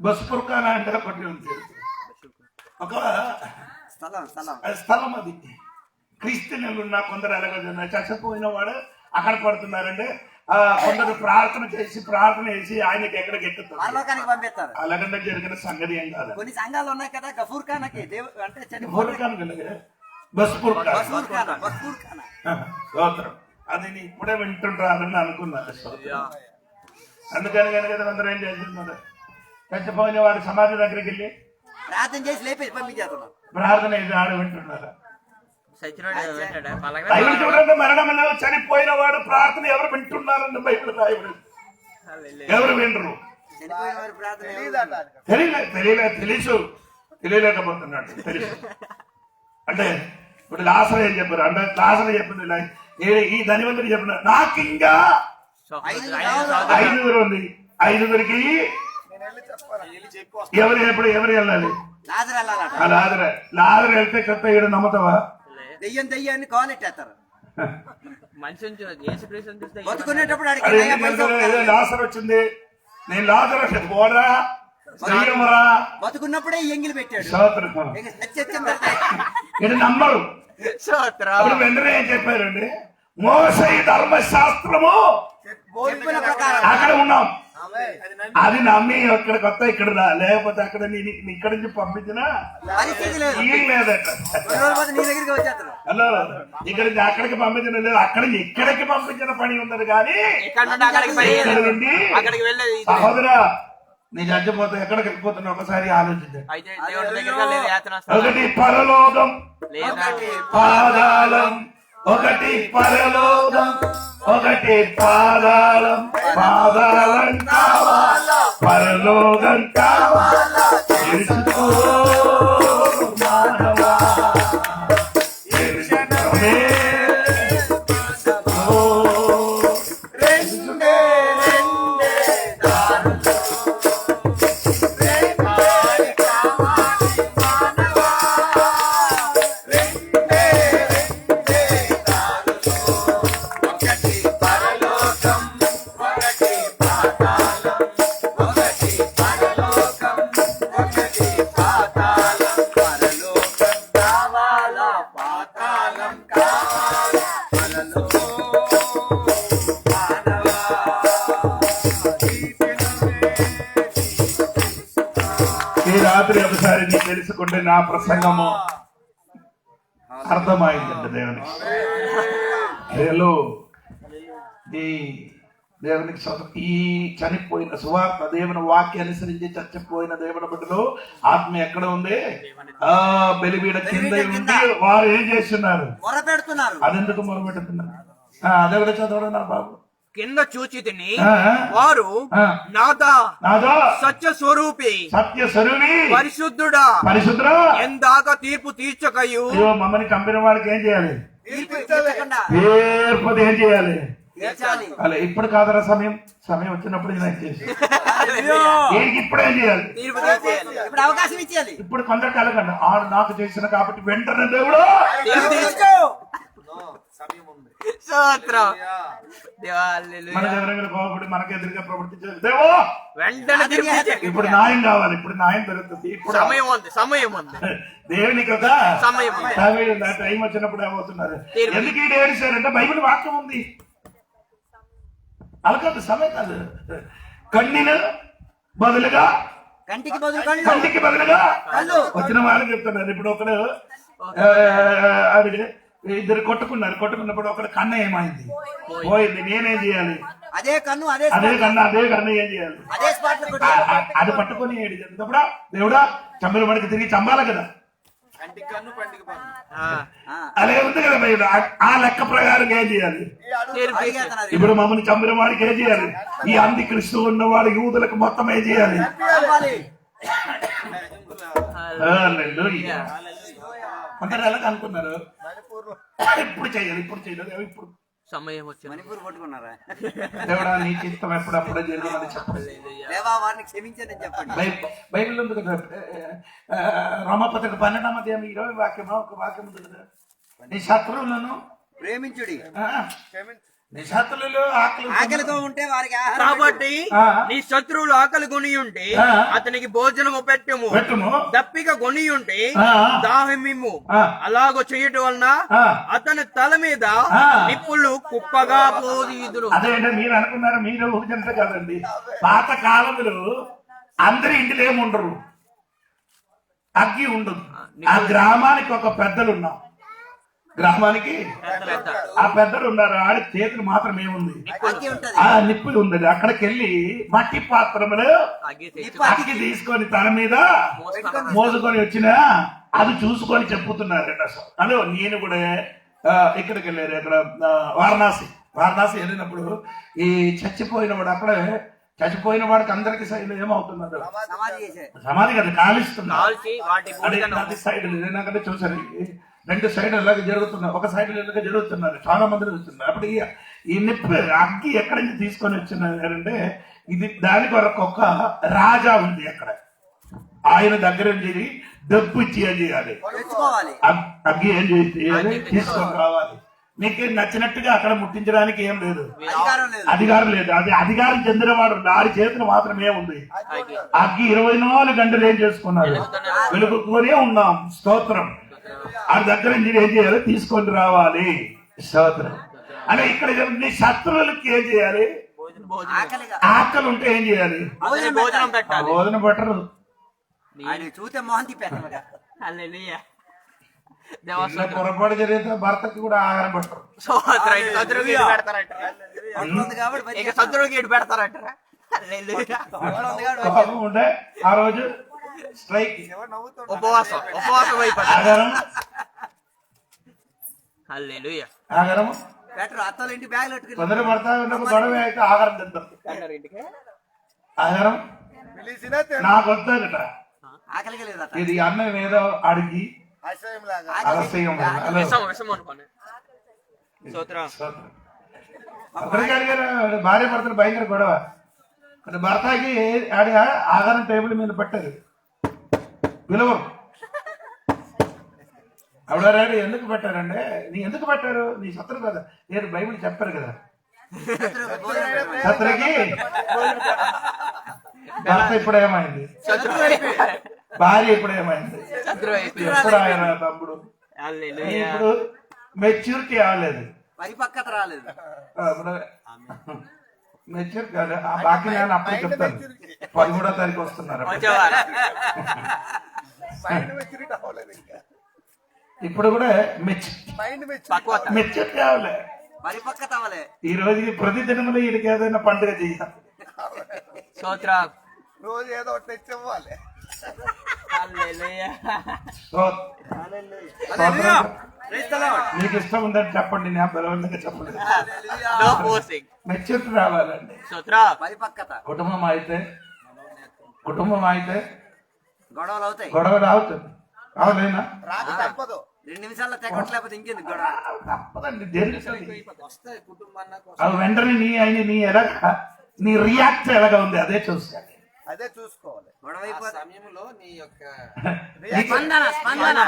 బస్పుర్ఖానా అంటే ఒకటి ఉంది, ఒక స్థలం. అది క్రిస్టియన్లు ఉన్న కొందరు ఎలాగ చచ్చిపోయిన వాడు అక్కడ పడుతున్నారంటే కొందరు ప్రార్థన చేసి ఆయనకి ఎక్కడికి ఎక్కుతారు. అలాగంటే జరిగిన సంగతి ఏం కాదు. కొన్ని సంఘాలు ఉన్నాయి కదా గఫూర్ ఖానాకి అంటే స్తోత్రం. అది నేను ఇప్పుడే వింటుంటానని అనుకున్నాను. అందుకని కనుక అందరూ ఏం చేస్తున్నారు, చచ్చిపోయిన వాడి సమాధి దగ్గరికి వెళ్ళి ప్రార్థన చేసి లేపేసి పంపించేస్తున్నారు. ప్రార్థన చేసి ఆడ వింటున్నారు. బైబిల్ చూడండి, మరణంలో చనిపోయిన వాడు ప్రార్థన ఎవరు వింటున్నారని బైబిల్ రాయబడి. ఎవరు వింటరు, తెలియలేకపోతున్నాడు. తెలుసు అంటే ఇప్పుడు లాసర్ ఏం చెప్పారు అంటే, లాసర్ చెప్పింది ఈ ధనివంతుడు చెప్పిన నాకు ఇంకా 5 ఉంది, 5 ఎవరు వెళ్ళాలి, లాజరు వెళ్తే కొత్త ఈడు నమ్ముతావా? దెయ్యాన్ని కాలెట్టేస్తారు. బతుకునేటప్పుడు లాజరు వచ్చింది, నేను లాజరు పోరా బతుకున్నప్పుడే ఎంగిలి పెట్టాడు. ఇది నమ్మరు. అప్పుడు వెంటనే ఏం చెప్పారండి, మోసే ధర్మశాస్త్రము అక్కడ ఉన్నాం, అది నమ్మి అక్కడ కొత్త ఇక్కడ రా, లేకపోతే అక్కడ ఇక్కడి నుంచి పంపించినా ఏం లేదట. హలో, ఇక్కడ నుంచి అక్కడికి పంపించిన లేదు, అక్కడి నుంచి ఇక్కడికి పంపించిన పని ఉన్నది కానీ ఇక్కడ నుండి సహోదరా నీ చచ్చిపోతే ఎక్కడికి వెళ్ళిపోతున్నా ఒకసారి ఆలోచించండి. ఒకటి పరలోకం, పాదాళం. ఒకటి పరలోకం, ఒకటి పాదాళం. పాదాళం కావాలా, పరలోకం కావాలా, తెలుసుకో మానవా. రాత్రి ఒకసారి నీకు తెలుసుకుంటే నా ప్రసంగము అర్థమైందండి దేవునికి. హలో ఈ దేవునికి ఈ చనిపోయిన సువార్త దేవుని వాక్య అనుసరించి చచ్చిపోయిన దేవుని బిడ్డలు ఆత్మ ఎక్కడ ఉంది? బలిబీడ కింద ఉంది. వారు ఏం చేస్తున్నారు? మొరపెడుతున్నారు. అదెందుకు మొరపెడుతున్నారు? అదే కూడా చదవడం బాబు. కింద చూచి తిని వారు నాదా సత్య స్వరూపి పరిశుద్ధుడా ఎందాక తీర్పు తీర్చకయు. మమ్మల్ని చంపిన వాడికి ఏం చేయాలి? తీర్పు ఏం చేయాలి? అలా ఇప్పుడు కాదరా సమయం వచ్చినప్పుడు ఇప్పుడు ఏం చేయాలి? ఇప్పుడు అవకాశం ఇచ్చేయాలి. ఇప్పుడు కొందరు కలగండి ఆడు నాకు చేసిన కాబట్టి వెంటనే దేవుడు మన ఎవరైనా కోపడి మనకు ఎదురుగా ప్రవర్తించారు దేవో వెంటనే ఇప్పుడు న్యాయం కావాలి. ఇప్పుడు న్యాయం దొరుకుతుంది. ఇప్పుడు సమయం ఉంది దేవునికి ఒక సమయం టైం వచ్చినప్పుడు ఏమవుతున్నారు? ఎందుకు ఈ ఏడిశారంటే బైబిల్ వాక్యం ఉంది. అలా కాదు, సమయం కాదు. కన్నీను బదులుగా కంటికి బదులుగా వచ్చిన వాళ్ళకి చెప్తున్నారు. ఇప్పుడు ఒకడు అడిగి ఇద్దరు కొట్టుకున్నప్పుడు ఒకడు కన్ను ఏమైంది? పోయింది. నేనేం చేయాలి? అదే కన్ను ఏం చేయాలి? అది పట్టుకొని ఏడిచేటప్పుడు దేవుడా చంపిన వాడికి తిరిగి చంపాలి కదా. అలాగే ఉంది కదా బయట. ఆ లెక్క ప్రకారం ఏం చేయాలి? ఇప్పుడు మమ్మల్ని చంపిన వాడికి ఏం చేయాలి? ఈ అంది క్రిస్తు ఉన్నవాడు యూదులకు మొత్తం ఏం చేయాలి? అందరు ఎలా అనుకున్నారు? ఇప్పుడు చేయాలి. ఇప్పుడు సమయం వచ్చింది. మణిపూర్ పట్టుకున్నారా? దేవుడా నీ చిత్తం ఎప్పుడప్పుడే జరిగిందని చెప్పండి. వారిని క్షమించండి చెప్పండి. బైబిల్ ఉంది కదా, రోమపత్రిక 12వ అధ్యాయం 20వ వాక్యం. ఒక వాక్యం ఉంది కదా, నీ శత్రువులను ప్రేమించుడి. నీ శత్రువులు ఆకలితో ఉంటే వారికి కాబట్టి నీ శత్రువులు ఆకలి కొని ఉంటే అతనికి భోజనము పెట్టుము. దప్పిక కొని ఉంటే దాహమిమ్ము. అలాగో చేయటం వలన అతని తల మీద నిప్పులు కుప్పగా పోదీదురు. అదేంటే మీరు అనుకున్నారు, మీరు ఊహించే కదండి. పాత కాలంలో అందరి ఇంటిలో ఏముండరు, అగ్గి ఉండదు. ఆ గ్రామానికి ఒక పెద్దలు ఉన్నాం. గ్రామానికి ఆ పెద్దలు ఉన్నారు. ఆడి చేతులు మాత్రం ఏముంది? ఆ నిప్పు ఉంది. అక్కడికి వెళ్ళి మట్టి పాత్రములు అగ్గి తీసుకొని తన మీద మోసుకొని వచ్చినా అది చూసుకొని చెప్పుతున్నారు. అదే నేను కూడా ఇక్కడికి వెళ్ళారు. అక్కడ వారణాసి వెళ్ళినప్పుడు ఈ చచ్చిపోయిన వాడికి అందరికి సైడ్ ఏమవుతున్నారు? సమాధి కదా కాలిస్తున్నారు. సైడ్ నేనక్కడ చూసాను. 2 సైడ్ ఇలాగ జరుగుతున్నారు. ఒక సైడ్ ఇలాగ జరుగుతున్నారు. చాలా మంది చూస్తున్నారు. అప్పుడు ఈ నిప్పు అగ్గి ఎక్కడి నుంచి తీసుకొని వచ్చినారంటే ఇది దాని కొరకు ఒక రాజా ఉంది అక్కడ. ఆయన దగ్గర చేరి డబ్బు ఇచ్చి ఏం చేయాలి? అగ్గి ఏం చేయాలి? తీసుకొని రావాలి. నీకు నచ్చినట్టుగా అక్కడ ముట్టించడానికి ఏం లేదు, అధికారం లేదు. అది అధికారం చెందినవాడు ఆడి చేతులు మాత్రమే ఉంది. అగ్గి 24 గంటలు ఏం చేసుకున్నారు? వెలుగుతూనే ఉన్నాం. స్తోత్రం. ఆ దగ్గర నుంచి ఏం చేయాలి? తీసుకొని రావాలి. స్తోత్రం. అంటే ఇక్కడ నీ శత్రువులకి ఏం చేయాలి? ఆకలి ఉంటే ఏం చేయాలి? భోజనం పెట్టరు. చూస్తే మోహంతి పొరపాటు జరిగితే భర్తకి కూడా ఆహారం పెట్టరు. ఉంటే ఆ రోజు స్ట్రైక్, ఉపవాసం ఆహారం కొందరు భర్త ఉన్నప్పుడు గొడవ అయితే ఆహారం తింటారు. ఆహారం నాకు వద్దట. ఇది అన్నం ఏదో అడిగి అక్కడికి అడిగారు. భార్య భర్తలు భయంకర గొడవ. భర్తకి ఆహారం టేబుల్ మీద పెట్టారు. పిలవరు. ఆవిడారు ఎందుకు పెట్టారంటే, నీ ఎందుకు పెట్టారు? నీ శత్రువు కదా. నేను బైబిల్ చెప్పారు కదా, శత్రుకి భర్త ఇప్పుడు ఏమైంది? భార్య ఇప్పుడు ఏమైంది? ఎప్పుడు ఆయన తమ్ముడు ఇప్పుడు మెచ్యూరిటీ అవ్వలేదు, పరిపక్వత రాలేదు. మెచ్యూర్ కాదు, ఆ బాకీ నేను అప్పుడు చెప్తాను. 13వ తారీఖు వస్తున్నారు. వచ్చేవారు. మైండ్ మెచ్యూరిటీ అవ్వలేదు ఇంకా. ఇప్పుడు కూడా మైండ్ పక్వత. మెచ్యూర్ కావాలి. పరిపక్వత అవ్వలే. ఈ రోజుకి ప్రతి దినములు వీడికి ఏదైనా పండుగ చేయాలి. స్తోత్ర. రోజు ఏదో ఒకటి తెచ్చి ఇవ్వాలి. హల్లెలూయా. మీకు ఇష్టం ఉందని చెప్పండి, నా బలవంతంగా చెప్పండి. No forcing. మెచ్యూరిటీ రావాలండి. స్తోత్ర. పరిపక్వత. కుటుంబం అయితే గొడవలు అవుతాయి. గొడవ రావుతుంది. అవునైనా రాక తప్పదు. 2 నిమిషాల్లో తెగట్లేకపోతే ఇంకెందుకు గొడవ? తప్పదండి, జరుగుతుంది. వస్తాయి కుటుంబాన్ని. అవి వెంటనే నీ ఎలాగా నీ రియాక్ట్ ఎలాగా ఉంది అదే చూస్తాను. అదే చూసుకోవాలి. గొడవ అయిపోతే సమయంలో నీ యొక్క స్పందన.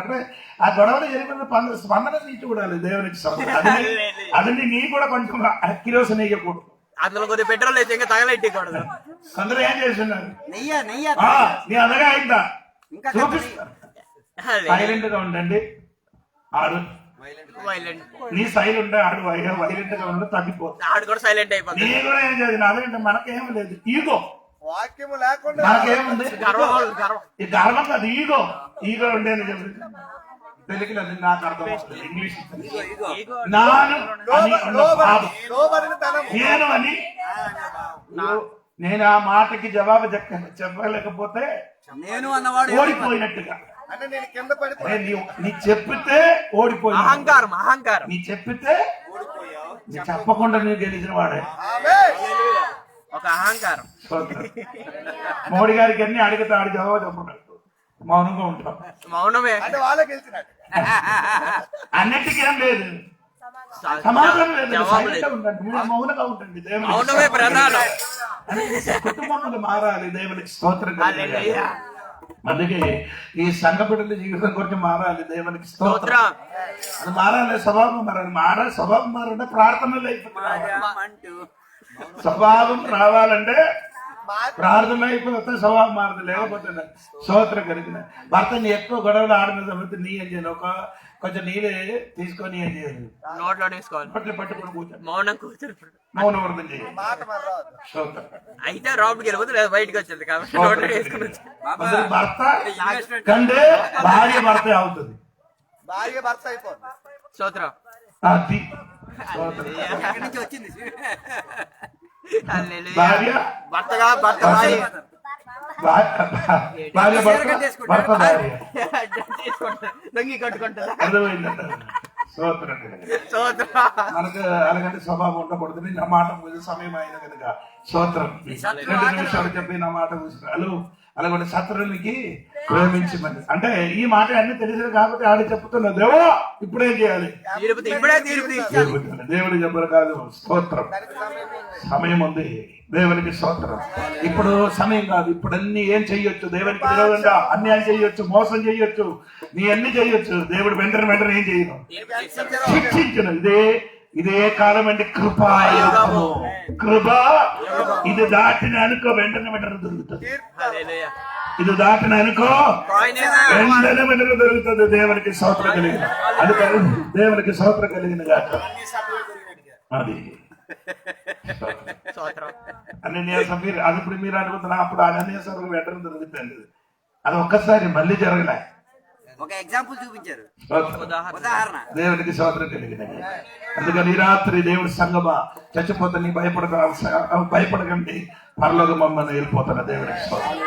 అంటే ఆ గొడవలు జరిగిన స్పందన నీ చూడాలి. దేవునికి అదండి నీ కూడా కొంచెం కిరోసిన్ వేయకూడదు. అందులో కొద్దిగా పెట్రోల్ అయితే ఇంకా తగలెట్టకూడదు. అందరూ ఏం చేస్తున్నారు? నెయ్యి నీ అందగా అయిందా ఇంకా చూపిస్తారు. సైలెంట్ గా ఉండండి. ఆడు వైలెంట్. నీ సైలెంట్ ఆడు వైలెంట్ గా ఉండి తగ్గిపోతుంది. ఆడు కూడా సైలెంట్ అయిపోతుంది. నీ కూడా ఏం చేయాలి? అదేంటే మనకేం లేదు, ఈగో. వాక్యము లేకుండా మనకేముంది? గర్వం. ఈ గర్వం కాదు, ఈగో ఉండేది. తెలుగులో అది నాకు అర్థం అవుతుంది, ఇంగ్లీష్ నాను అని ఉన్న భావం. నేను అని నేను ఆ మాటకి జవాబు చెప్పలేకపోతే నేను అన్నవాడు ఓడిపోయినట్టుగా. అంటే నేను కింద పడిపోయి నీ చెప్పితే ఓడిపోయి, అహంకారం. నీ చెప్పితే నీ చెప్పకుండా నువ్వు గెలిచిన వాడే. ఒక అహంకారం. మోడీ గారికి అన్ని అడిగితే ఆడి జవాబు చెప్పడం మౌనంగా ఉంటాం. మౌనమే. అంటే వాళ్ళే గెలిచినట్టు. అన్నిటికీ ఏం లేదు, సమాధానం లేదు. సైలెంట్ గా ఉండండి, మౌనంగా ఉండండి. మౌనమే ప్రధానం. కుటుంబంలో మారాలి. దేవునికి స్తోత్రం. హల్లెలూయా. అందుకే ఈ సంఘ బిడ్డల జీవితం గురించి మారాలి. దేవునికి స్తోత్రం. స్తోత్రం. అది మారాలి, స్వభావం మారాలి. స్వభావం మారంటే ప్రార్థనలు అయిపోతుంది. స్వభావం రావాలంటే ప్రార్థన అయిపోతే స్వభావం మారదు. లేకపోతే స్తోత్రం కలిగిన భర్తని ఎక్కువ గొడవలు ఆడిన తర్వాత నీ ఏం చేయను, కొంచెం నీళ్ళు తీసుకొని ఏం చేయాలి, నోట్లో తీసుకోవాలి. పట్లు పట్టుకుని కూర్చొని మౌనం కూర్చొని మౌనవర్ధం చేయాలి. మాట మరి రాదు. స్తోత్రం. అయితే రోడ్డుకి వెళ్ళిపోతే లేదా బయటకు వచ్చేది కాబట్టి నోట్లో వేసుకుని వచ్చేది. అసలు భర్త కంటే భార్య భర్త అవుతుంది. భార్య భర్త అయిపోతుంది. స్తోత్రం. అది స్తోత్రం. ఎక్కడి నుంచి వచ్చింది? హల్లెలూయా. భార్య భర్తగా భర్త భార్య. భార్య భర్త భార్య లంగి కట్టుకుంటుందా? అర్థమైందంట. స్తోత్రం. స్తోత్రం. మనకు అలాగంటే స్వభావం ఉండకూడదు. నా మాట ముగిసే సమయం అయిన కనుక స్తోత్రం. 2 నిమిషాలు చెప్పి నా మాట ముగిస్తారు. అలాగే శత్రువునికి ప్రేమించమని అంటే ఈ మాట అన్ని తెలిసింది కాబట్టి ఆడ చెప్తున్నా, దేవా ఇప్పుడేం చేయాలి? ఇప్పుడే తీర్పు తీర్చాలి. దేవుడి చెప్పరు కాదు. స్తోత్రం. సమయం ఉంది. దేవునికి స్తోత్రం. ఇప్పుడు సమయం కాదు. ఇప్పుడు అన్ని ఏం చెయ్యొచ్చు? దేవునికి విరోధంగా అన్యాయం చెయ్యొచ్చు, మోసం చెయ్యొచ్చు, నీ అన్ని చెయ్యొచ్చు. దేవుడు వెంటనే ఏం చేయను, శిక్షించను. ఇదే కాలం అంటే కృపాయుగము. కృప ఇది దాటిన అనుకో వెంటనే దొరుకుతుంది. ఇది దాటిన అనుకో వెంటనే దొరుకుతుంది. దేవునికి స్తోత్రం కలిగిన అది దేవునికి స్తోత్రం కలిగిన గాక. అది అనన్యాసంగా అది ఇప్పుడు మీరు అనుకుంటున్నా, అప్పుడు అనన్యాసం వెంటనే దొరుకుతుంది. అది ఒక్కసారి మళ్ళీ జరగలే. ఒక ఎగ్జాంపుల్ చూపించారు, ఉదాహరణ. దేవునికి స్తోత్రం కలిగిన. అందుకని ఈ రాత్రి దేవుడి సంగమా చచ్చిపోతే నీ భయపడకండి, పరలోకం మమ్మల్ని వెళ్ళిపోతున్న దేవునికి స్తోత్రం.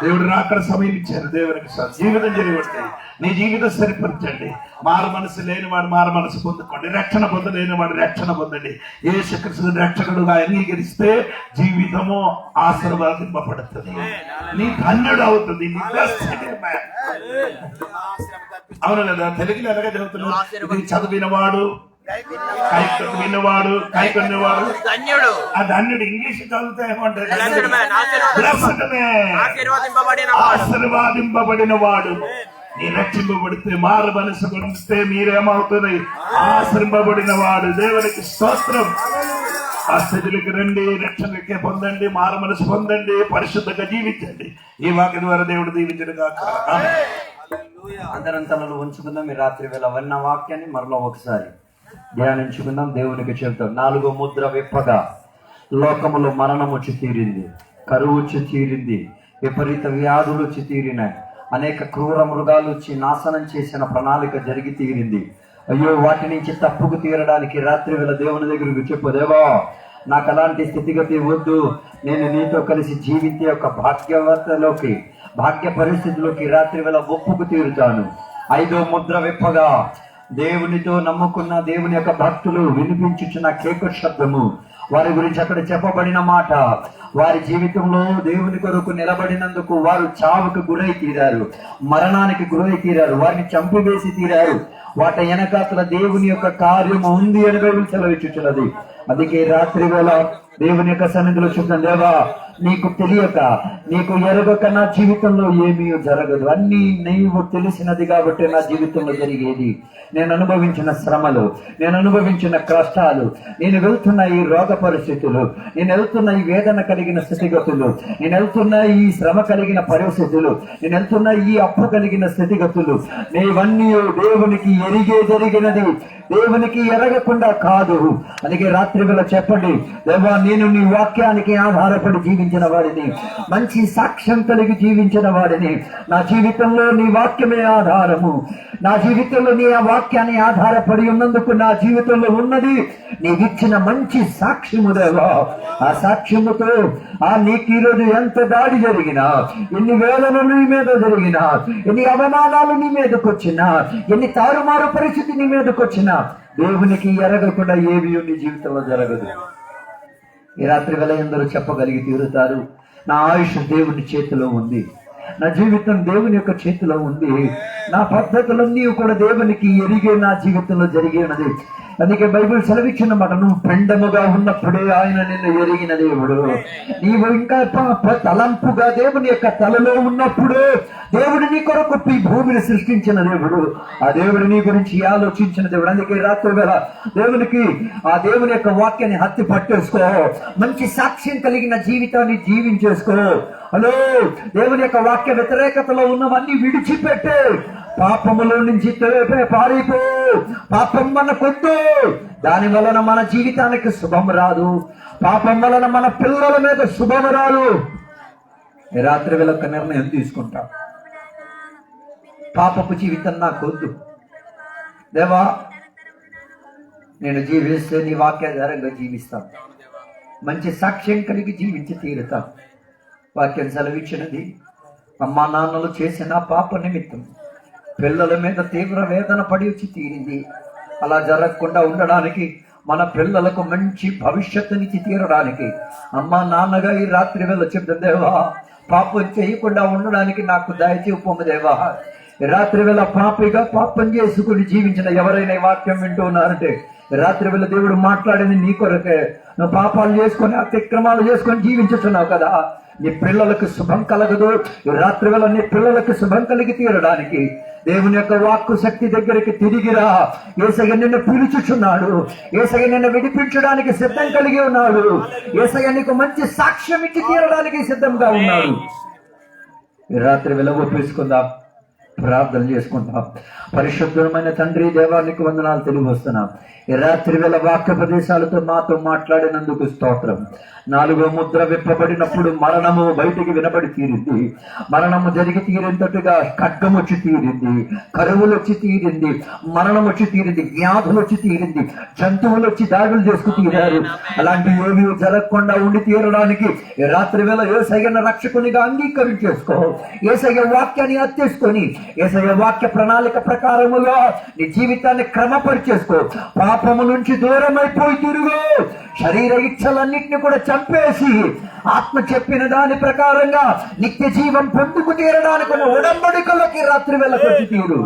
దేవుడు అక్కడ సమయం ఇచ్చారు. దేవునికి జీవితం చేయబట్టి నీ జీవితం సరిపరచండి. మారు మనసు లేని వాడు మారు మనసు పొందుకోండి. రక్షణ పొందలేని వాడు రక్షణ పొందండి. యేసుక్రీస్తుని రక్షకుడుగా అంగీకరిస్తే జీవితము ఆశీర్వాదింపబడుతుంది. నీ ధన్యుడు అవుతుంది. నీ అవును కదా. తెలుగులో ఎలాగ చదువుతున్నాడు? చదివిన వాడు, కైకొన్నవాడు, ధన్యుడు. ఆ ధన్యుడు ఇంగ్లీష్ చదివితే ఏమంటారు? ఆశీర్వాదింపబడిన వాడు. నీ రక్షింపబడితే మారు మనసు పొందితే మీరేమవుతుంది? ఆశీర్వబడిన వాడు. దేవునికి స్తోత్రం. ఆ స్థితిలోకి రండి, రక్షణకే పొందండి, మారు మనసు పొందండి, పరిశుద్ధంగా జీవించండి. ఈ వాక్యం ద్వారా దేవుడు దీవించడు కాక. అందరం తలలు ఉంచుకుందాం. ఈ రాత్రి వేళ విన్న వాక్యాన్ని మరలా ఒకసారి ధ్యానించుకున్నాం, దేవునికి చెబుతాం. 4వ ముద్ర విప్పగా లోకములో మరణం వచ్చి తీరింది, కరువు వచ్చి తీరింది, విపరీత వ్యాధులు వచ్చి తీరినాయి, అనేక క్రూర మృగాలు వచ్చి నాశనం చేసిన ప్రణాళిక జరిగి తీరింది. అయ్యో, వాటి నుంచి తప్పుకు తీరడానికి రాత్రి వేళ దేవుని దగ్గరికి చెప్పు, దేవా నాకు అలాంటి స్థితిగతి వద్దు, నేను నీతో కలిసి జీవించే ఒక భాగ్యవతలోకి, భాగ్య పరిస్థితిలోకి రాత్రి వేళ ఒప్పుకు తీరుతాను. 5వ ముద్ర విప్పగా దేవునితో నమ్ముకున్న దేవుని యొక్క భక్తులు వినిపించుచున్న కేక శబ్దము, వారి గురించి అక్కడ చెప్పబడిన మాట, వారి జీవితంలో దేవుని కొరకు నిలబడినందుకు వారు చావుకు గురై తీరారు, మరణానికి గురై తీరారు, వారిని చంపివేసి తీరారు. వాటి వెనకాతల దేవుని యొక్క కార్యము ఉంది అని బైబిల్ సెలవిచ్చుచున్నది. అందుకే రాత్రి వేళ దేవుని యొక్క సన్నిధిలో చెప్తాను, దేవా నీకు తెలియక, నీకు ఎరగక నా జీవితంలో ఏమీ జరగదు. అన్నీ నీవు తెలిసినది కాబట్టి నా జీవితంలో జరిగేది. నేను అనుభవించిన శ్రమలు, నేను అనుభవించిన కష్టాలు, నేను వెళ్తున్న ఈ రోగ పరిస్థితులు, నేను వెళ్తున్న ఈ వేదన కలిగిన స్థితిగతులు, నేను వెళ్తున్న ఈ శ్రమ కలిగిన పరిస్థితులు, నేను వెళ్తున్న ఈ అప్పు కలిగిన స్థితిగతులు, నీవన్నీ దేవునికి ఎరిగే జరిగినది, దేవునికి ఎరగకుండా కాదు. అందుకే రాత్రి వేళ చెప్పండి, దేవా నేను నీ వాక్యానికి ఆధారపడి జీవించిన వాడిని, మంచి సాక్ష్యం కలిగి జీవించిన వాడిని, నా జీవితంలో నీ వాక్యమే ఆధారము, నా జీవితంలో నీ ఆ వాక్యాన్ని ఆధారపడి ఉన్నందుకు నా జీవితంలో ఉన్నది నీవిచ్చిన మంచి సాక్ష్యము దేవా. ఆ సాక్ష్యముతో నీకు ఈరోజు ఎంత దాడి జరిగినా, ఎన్ని వేదనలు నీ మీద జరిగినా, ఎన్ని అవమానాలు నీ మీదకి వచ్చినా, ఎన్ని తారుమారు పరిస్థితి నీ మీదకి వచ్చినా, దేవునికి ఎరగకుండా ఏమీ నీ జీవితంలో జరగదు. ఈ రాత్రి వేళ ఎందరూ చెప్పగలిగి తీరుతారు, నా ఆయుష్ దేవుని చేతిలో ఉంది, నా జీవితం దేవుని యొక్క చేతిలో ఉంది, నా పద్ధతులన్నీ కూడా దేవునికి ఎరిగే నా జీవితంలో జరిగినది. అందుకే బైబిల్ సెలవిచ్చిన మాట, నువ్వు పెండముగా ఉన్నప్పుడే ఆయన నిన్ను ఎరిగిన దేవుడు. నీవు ఇంకా తలంపుగా దేవుని యొక్క తలలో ఉన్నప్పుడే దేవుడు నీ కొరకు ఈ భూమిని సృష్టించిన దేవుడు. ఆ దేవుడు నీ గురించి ఆలోచించిన దేవుడు. అందుకే రాత్రి వేళ దేవునికి ఆ దేవుని యొక్క వాక్యాన్ని హత్తి పట్టేసుకో, మంచి సాక్ష్యం కలిగిన జీవితాన్ని జీవించేసుకో. హలో, దేవుని యొక్క వాక్య వ్యతిరేకతలో ఉన్నవన్నీ విడిచిపెట్టే, పాపములో నుంచి పారిపో. పాపం మనకొద్దు, దాని వలన మన జీవితానికి శుభం రాదు, పాపం వలన మన పిల్లల మీద శుభం రాదు. ఈ రాత్రి వేళ ఒక నిర్ణయం తీసుకుంటా, పాపపు జీవితం నాకొద్దు దేవా, నేను జీవిస్తే నీ వాక్యాధారంగా జీవిస్తాను, మంచి సాక్ష్యం కలిగి జీవించి తీరుతాను. వాక్యం సెలవిచ్చినది, అమ్మా నాన్నలు చేసిన పాప నిమిత్తం పిల్లల మీద తీవ్ర వేదన పడి వచ్చి తీరింది. అలా జరగకుండా ఉండడానికి, మన పిల్లలకు మంచి భవిష్యత్తునిచ్చి తీరడానికి అమ్మా నాన్నగా ఈ రాత్రి వేళ చెప్తాను, దేవా పాపం చేయకుండా ఉండడానికి నాకు దయచేపు దేవా. ఈ రాత్రి వేళ పాపిగా పాపం చేసుకుని జీవించిన ఎవరైనా ఈ వాక్యం వింటూ ఉన్నారంటే, రాత్రి వేళ దేవుడు మాట్లాడింది నీ కొరకే. నువ్వు పాపాలు చేసుకొని అతిక్రమాలు చేసుకొని జీవించుతున్నావు కదా, నీ పిల్లలకు శుభం కలగదు. రాత్రి వేళ నీ పిల్లలకు శుభం కలిగి తీరడానికి దేవుని యొక్క వాక్కు శక్తి దగ్గరికి తిరిగిరా. యేసయ్య నిన్ను పిలుచుచున్నాడు, యేసయ్య నిన్ను విడిపించడానికి సిద్ధం కలిగి ఉన్నాడు, యేసయ్య నీకు మంచి సాక్ష్యం ఇచ్చి తీరడానికి సిద్ధంగా ఉన్నాడు. ఈ రాత్రి వేళ ఒప్పేసుకుందాం, ప్రార్థన చేసుకుంటాం. పరిశుద్ధమైన తండ్రి, దేవానికి వందనాలు తెలియవస్తున్నాం. ఈ రాత్రి వేళ వాక్య ప్రదేశాలతో మాతో మాట్లాడినందుకు స్తోత్రం. 4వ ముద్ర విప్పబడినప్పుడు మరణము బయటికి వినబడి తీరింది, మరణము జరిగి తీరేంతటిగా ఖడ్గం వచ్చి తీరింది, కరువులు వచ్చి తీరింది, మరణం వచ్చి తీరింది, వ్యాధులు వచ్చి తీరింది, జంతువులు వచ్చి దాడులు చేసుకు తీరారు. అలాంటి ఏమీ జరగకుండా ఉండి తీరడానికి ఈ రాత్రి వేళ యేసయ్యను రక్షకునిగా అంగీకరించేసుకో, యేసయ్య వాక్యాన్ని అత్తేసుకొని యేసయ్య వాక్య ప్రణాళిక ప్రకారముగా నీ జీవితాన్ని క్రమపరిచేసుకో. పాపము నుంచి దూరం అయిపోయి తిరుగు, శరీర ఇచ్చలన్నింటినీ కూడా చంపేసి ఆత్మ చెప్పిన దాని ప్రకారంగా నిత్య జీవం పొందుకు తీరడానికి ఉడంబడికలకి రాత్రి వేళ కొట్టి తీరు.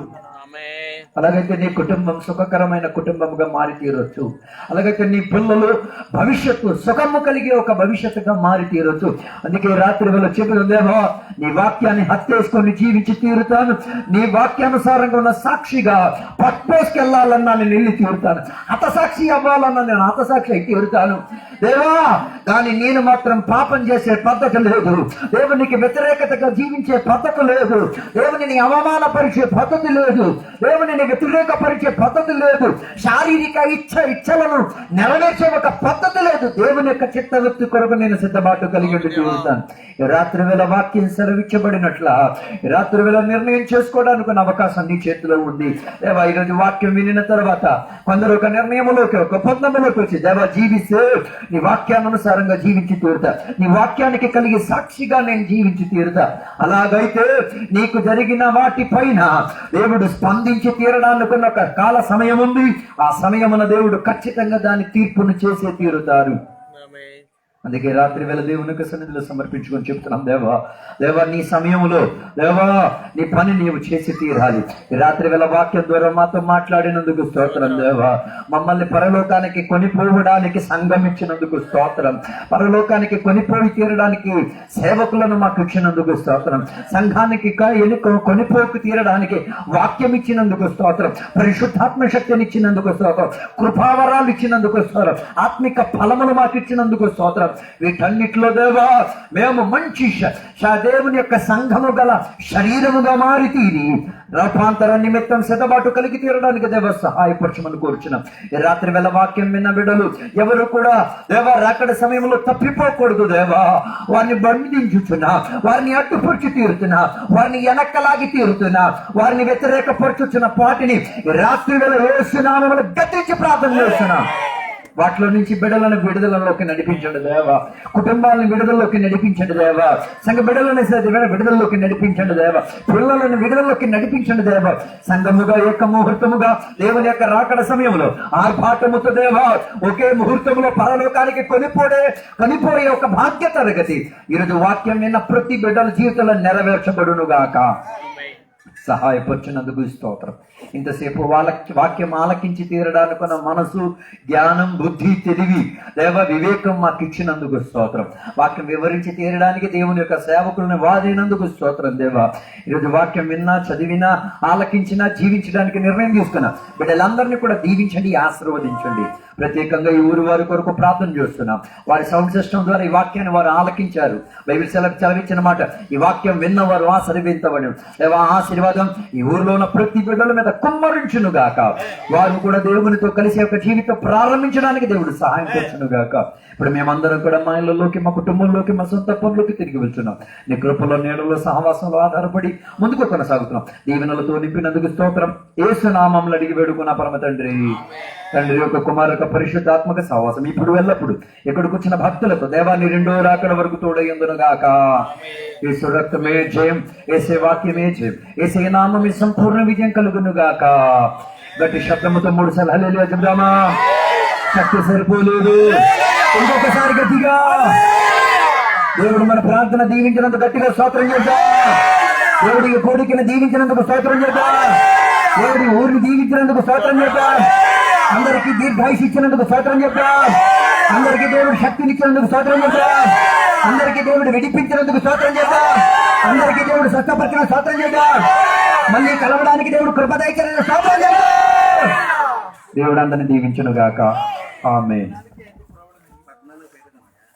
అలాగైతే నీ కుటుంబం సుఖకరమైన కుటుంబంగా మారి తీరొచ్చు. అలాగైతే నీ పిల్లలు భవిష్యత్తు సుఖము కలిగే ఒక భవిష్యత్తుగా మారి తీరొచ్చు. అందుకే రాత్రి వేళ చెబుతుందేమో, నీ వాక్యాన్ని హత్యేసుకొని జీవించి తీరుతాను, నీ వాక్యానుసారంగా ఉన్న సాక్షిగా పట్టేసుకెళ్లాలన్నా నేను వెళ్ళి తీరుతాను, హతసాక్షి అవ్వాలన్నా నేను హతసాక్షి అయి తీరుతాను. దేవా, కానీ నేను మాత్రం పాపం చేసే పద్ధతి లేదు, దేవునికి వ్యతిరేకతగా జీవించే పద్ధతి లేదు, దేవుని అవమానపరిచే పద్ధతి లేదు, దేవుని వ్యతిరేకపరిచే పద్ధతి లేదు, శారీరక ఇచ్చలను నెరవేర్చే ఒక పద్ధతి లేదు. దేవుని యొక్క చిత్తవృత్తి కొరకు నేను సిద్ధపాటు కలిగి ఉండి చూస్తాను. రాత్రి వేళ వాక్యం సెలవిచ్చబడినట్ల రాత్రి వేళ నిర్ణయం చేసుకోవడానికి ఒక అవకాశం నీ చేతిలో ఉంది. దేవా, ఈరోజు వాక్యం వినిన తర్వాత కొందరు ఒక నిర్ణయంలోకి, ఒక పొందములోకి వచ్చి దేవా జీవిస్తే నీ వాక్యానుసారంగా జీవించి తీరుతా, నీ వాక్యానికి కలిగి సాక్షిగా నేను జీవించి తీరుతా. అలాగైతే నీకు జరిగిన వాటి పైన దేవుడు స్పందించి తీరడానికి ఒక కాల సమయం ఉంది. ఆ సమయమున దేవుడు ఖచ్చితంగా దాని తీర్పును చేసే తీరుతారు. అందుకే రాత్రి వేళ దేవునికి సన్నిధిలో సమర్పించుకొని చెప్తున్నాం, దేవా నీ సమయంలో దేవా నీ పని నీవు చేసి తీరాలి. ఈ రాత్రి వేళ వాక్యం ద్వారా మాతో మాట్లాడినందుకు స్తోత్రం దేవా. మమ్మల్ని పరలోకానికి కొనిపోవడానికి సంఘం ఇచ్చినందుకు స్తోత్రం. పరలోకానికి కొనిపోయి తీరడానికి సేవకులను మాకు ఇచ్చినందుకు స్తోత్రం. సంఘానికి కొనిపోకు తీరడానికి వాక్యం ఇచ్చినందుకు స్తోత్రం. పరిశుద్ధాత్మ శక్తిని ఇచ్చినందుకు స్తోత్రం. కృపావరాలు ఇచ్చినందుకు స్తోత్రం. ఆత్మిక ఫలములు మాకు ఇచ్చినందుకు స్తోత్రం. వీటన్నిటిలో దేవా మేము మంచి దేవుని యొక్క సంఘము గల శరీరముగా మారి తీరి రూపాంతర నిమిత్తం సిద్ధబాటు కలిగి తీరడానికి దేవ సహాయపరచమని కోరుచున్నాం. ఈ రాత్రి వేళ వాక్యం విన్న బిడ్డలు ఎవరు కూడా దేవా రాకడ సమయంలో తప్పిపోకూడదు దేవా. వారిని బంధించుచున్నా, వారిని అడ్డుపరిచి తీరుతున్నా, వారిని వెనక్కలాగి తీరుతున్నా, వారిని వ్యతిరేకపరచుచున్న పాటిని రాత్రి వేళ యేసునామములో గద్దించి ప్రార్థన చేస్తున్నా. వాటిలో నుంచి బిడ్డలను విడుదలలోకి నడిపించండి దేవా. కుటుంబాలను విడుదలలోకి నడిపించండి దేవా. సంఘ బిడ్డలను విడుదలలోకి నడిపించండి దేవా. పిల్లలను విడుదలలోకి నడిపించండి దేవా. సంఘముగా యొక్క ముహూర్తముగా దేవుని యొక్క రాకడ సమయంలో ఆర్భాటముతో దేవా ఒకే ముహూర్తంలో పరలోకానికి కొనిపోయే ఒక భాగ్యత తరగతి ఈరోజు వాక్యం విన్న ప్రతి బిడ్డల జీవితంలో నెరవేర్చబడును గాక. సహాయపరిచినందుకు స్తోత్రం. ఇంతసేపు వాక్యం ఆలకించి తీరడానికున్న మనసు, జ్ఞానం, బుద్ధి, తెలివి, దేవ వివేకం మాకు ఇచ్చినందుకు స్తోత్రం. వాక్యం వివరించి తీరడానికి దేవుని యొక్క సేవకులను వాదినందుకు స్తోత్రం దేవా. ఈరోజు వాక్యం విన్నా, చదివినా, ఆలకించినా, జీవించడానికి నిర్ణయం తీసుకున్నా బిడ్డలందరినీ కూడా దీవించండి, ఆశీర్వదించండి. ప్రత్యేకంగా ఈ ఊరు వారి కొరకు ప్రార్థన చేస్తున్నాం. వారి సౌండ్ సిస్టమ్ ద్వారా ఈ వాక్యాన్ని వారు ఆలకించారు. బైబిల్ సెలవిచ్చిన మాట, ఈ వాక్యం విన్నవారు ఆశీర్వదించబడి ఆశీర్వాదం ఈ ఊరిలో ఉన్న ప్రతి బిడ్డల మీద కుమ్మరించును గాక. వారు కూడా దేవునితో కలిసి ఒక జీవితం ప్రారంభించడానికి దేవుడు సహాయం చేస్తును గాక. ఇప్పుడు మేమందరం కూడా మా ఇళ్లలోకి, మా కుటుంబంలోకి, మా సొంత పనులకి తిరిగి వెళ్తున్నాం. నీ కృపలో, నీడలో, సహవాసంలో ఆధారపడి ముందుకు కొనసాగుతున్నాం. దీవెనలతో నింపినందుకు స్తోత్రం. యేసు నామములో అడిగి వేడుకున్న పరమ తండ్రి యొక్క కుమారు యొక్క పరిశుద్ధాత్మక సహవాసం ఇప్పుడు ఎల్లప్పుడు ఎక్కడికి వచ్చిన భక్తులతో దేవాన్ని రెండో రాకడ వరకు తోడయ్యందును గాక. యేసు రక్తమే జయం, యేసే వాక్యమే జయం, యేసే నామమే సంపూర్ణ విజయం కలుగును గాక. గట్టి శబ్దముతో 3 సార్లు హల్లెలూయా చెప్దామా? శక్తి సరిపోలేదు, ఇంకొకసారి గట్టిగా దేవుడు మన ప్రార్థన దీవించినందుకు గట్టిగా స్తోత్రం చేద్దాం. దేవుడికి కోడికను దీవించినందుకు స్తోత్రం చేద్దాం. దేవుడి ఊరిని దీవించినందుకు స్తోత్రం చేద్దాం. అందరికీ దీర్ఘాయుష్ ఇచ్చినందుకు స్తోత్రం చేద్దాం. అందరికీ దేవుడు శక్తినిచ్చినందుకు స్తోత్రం చేద్దాం. అందరికీ దేవుడు విడిపించినందుకు స్తోత్రం చేద్దాం. అందరికీ దేవుడు స్వస్థపరిచిన స్తోత్రం చేద్దాం. మళ్ళీ కలవడానికి దేవుడు కృప దయచేసిన స్తోత్రం చేద్దాం. దేవుడు అందరిని దీవించును గాక. ఆమేన్.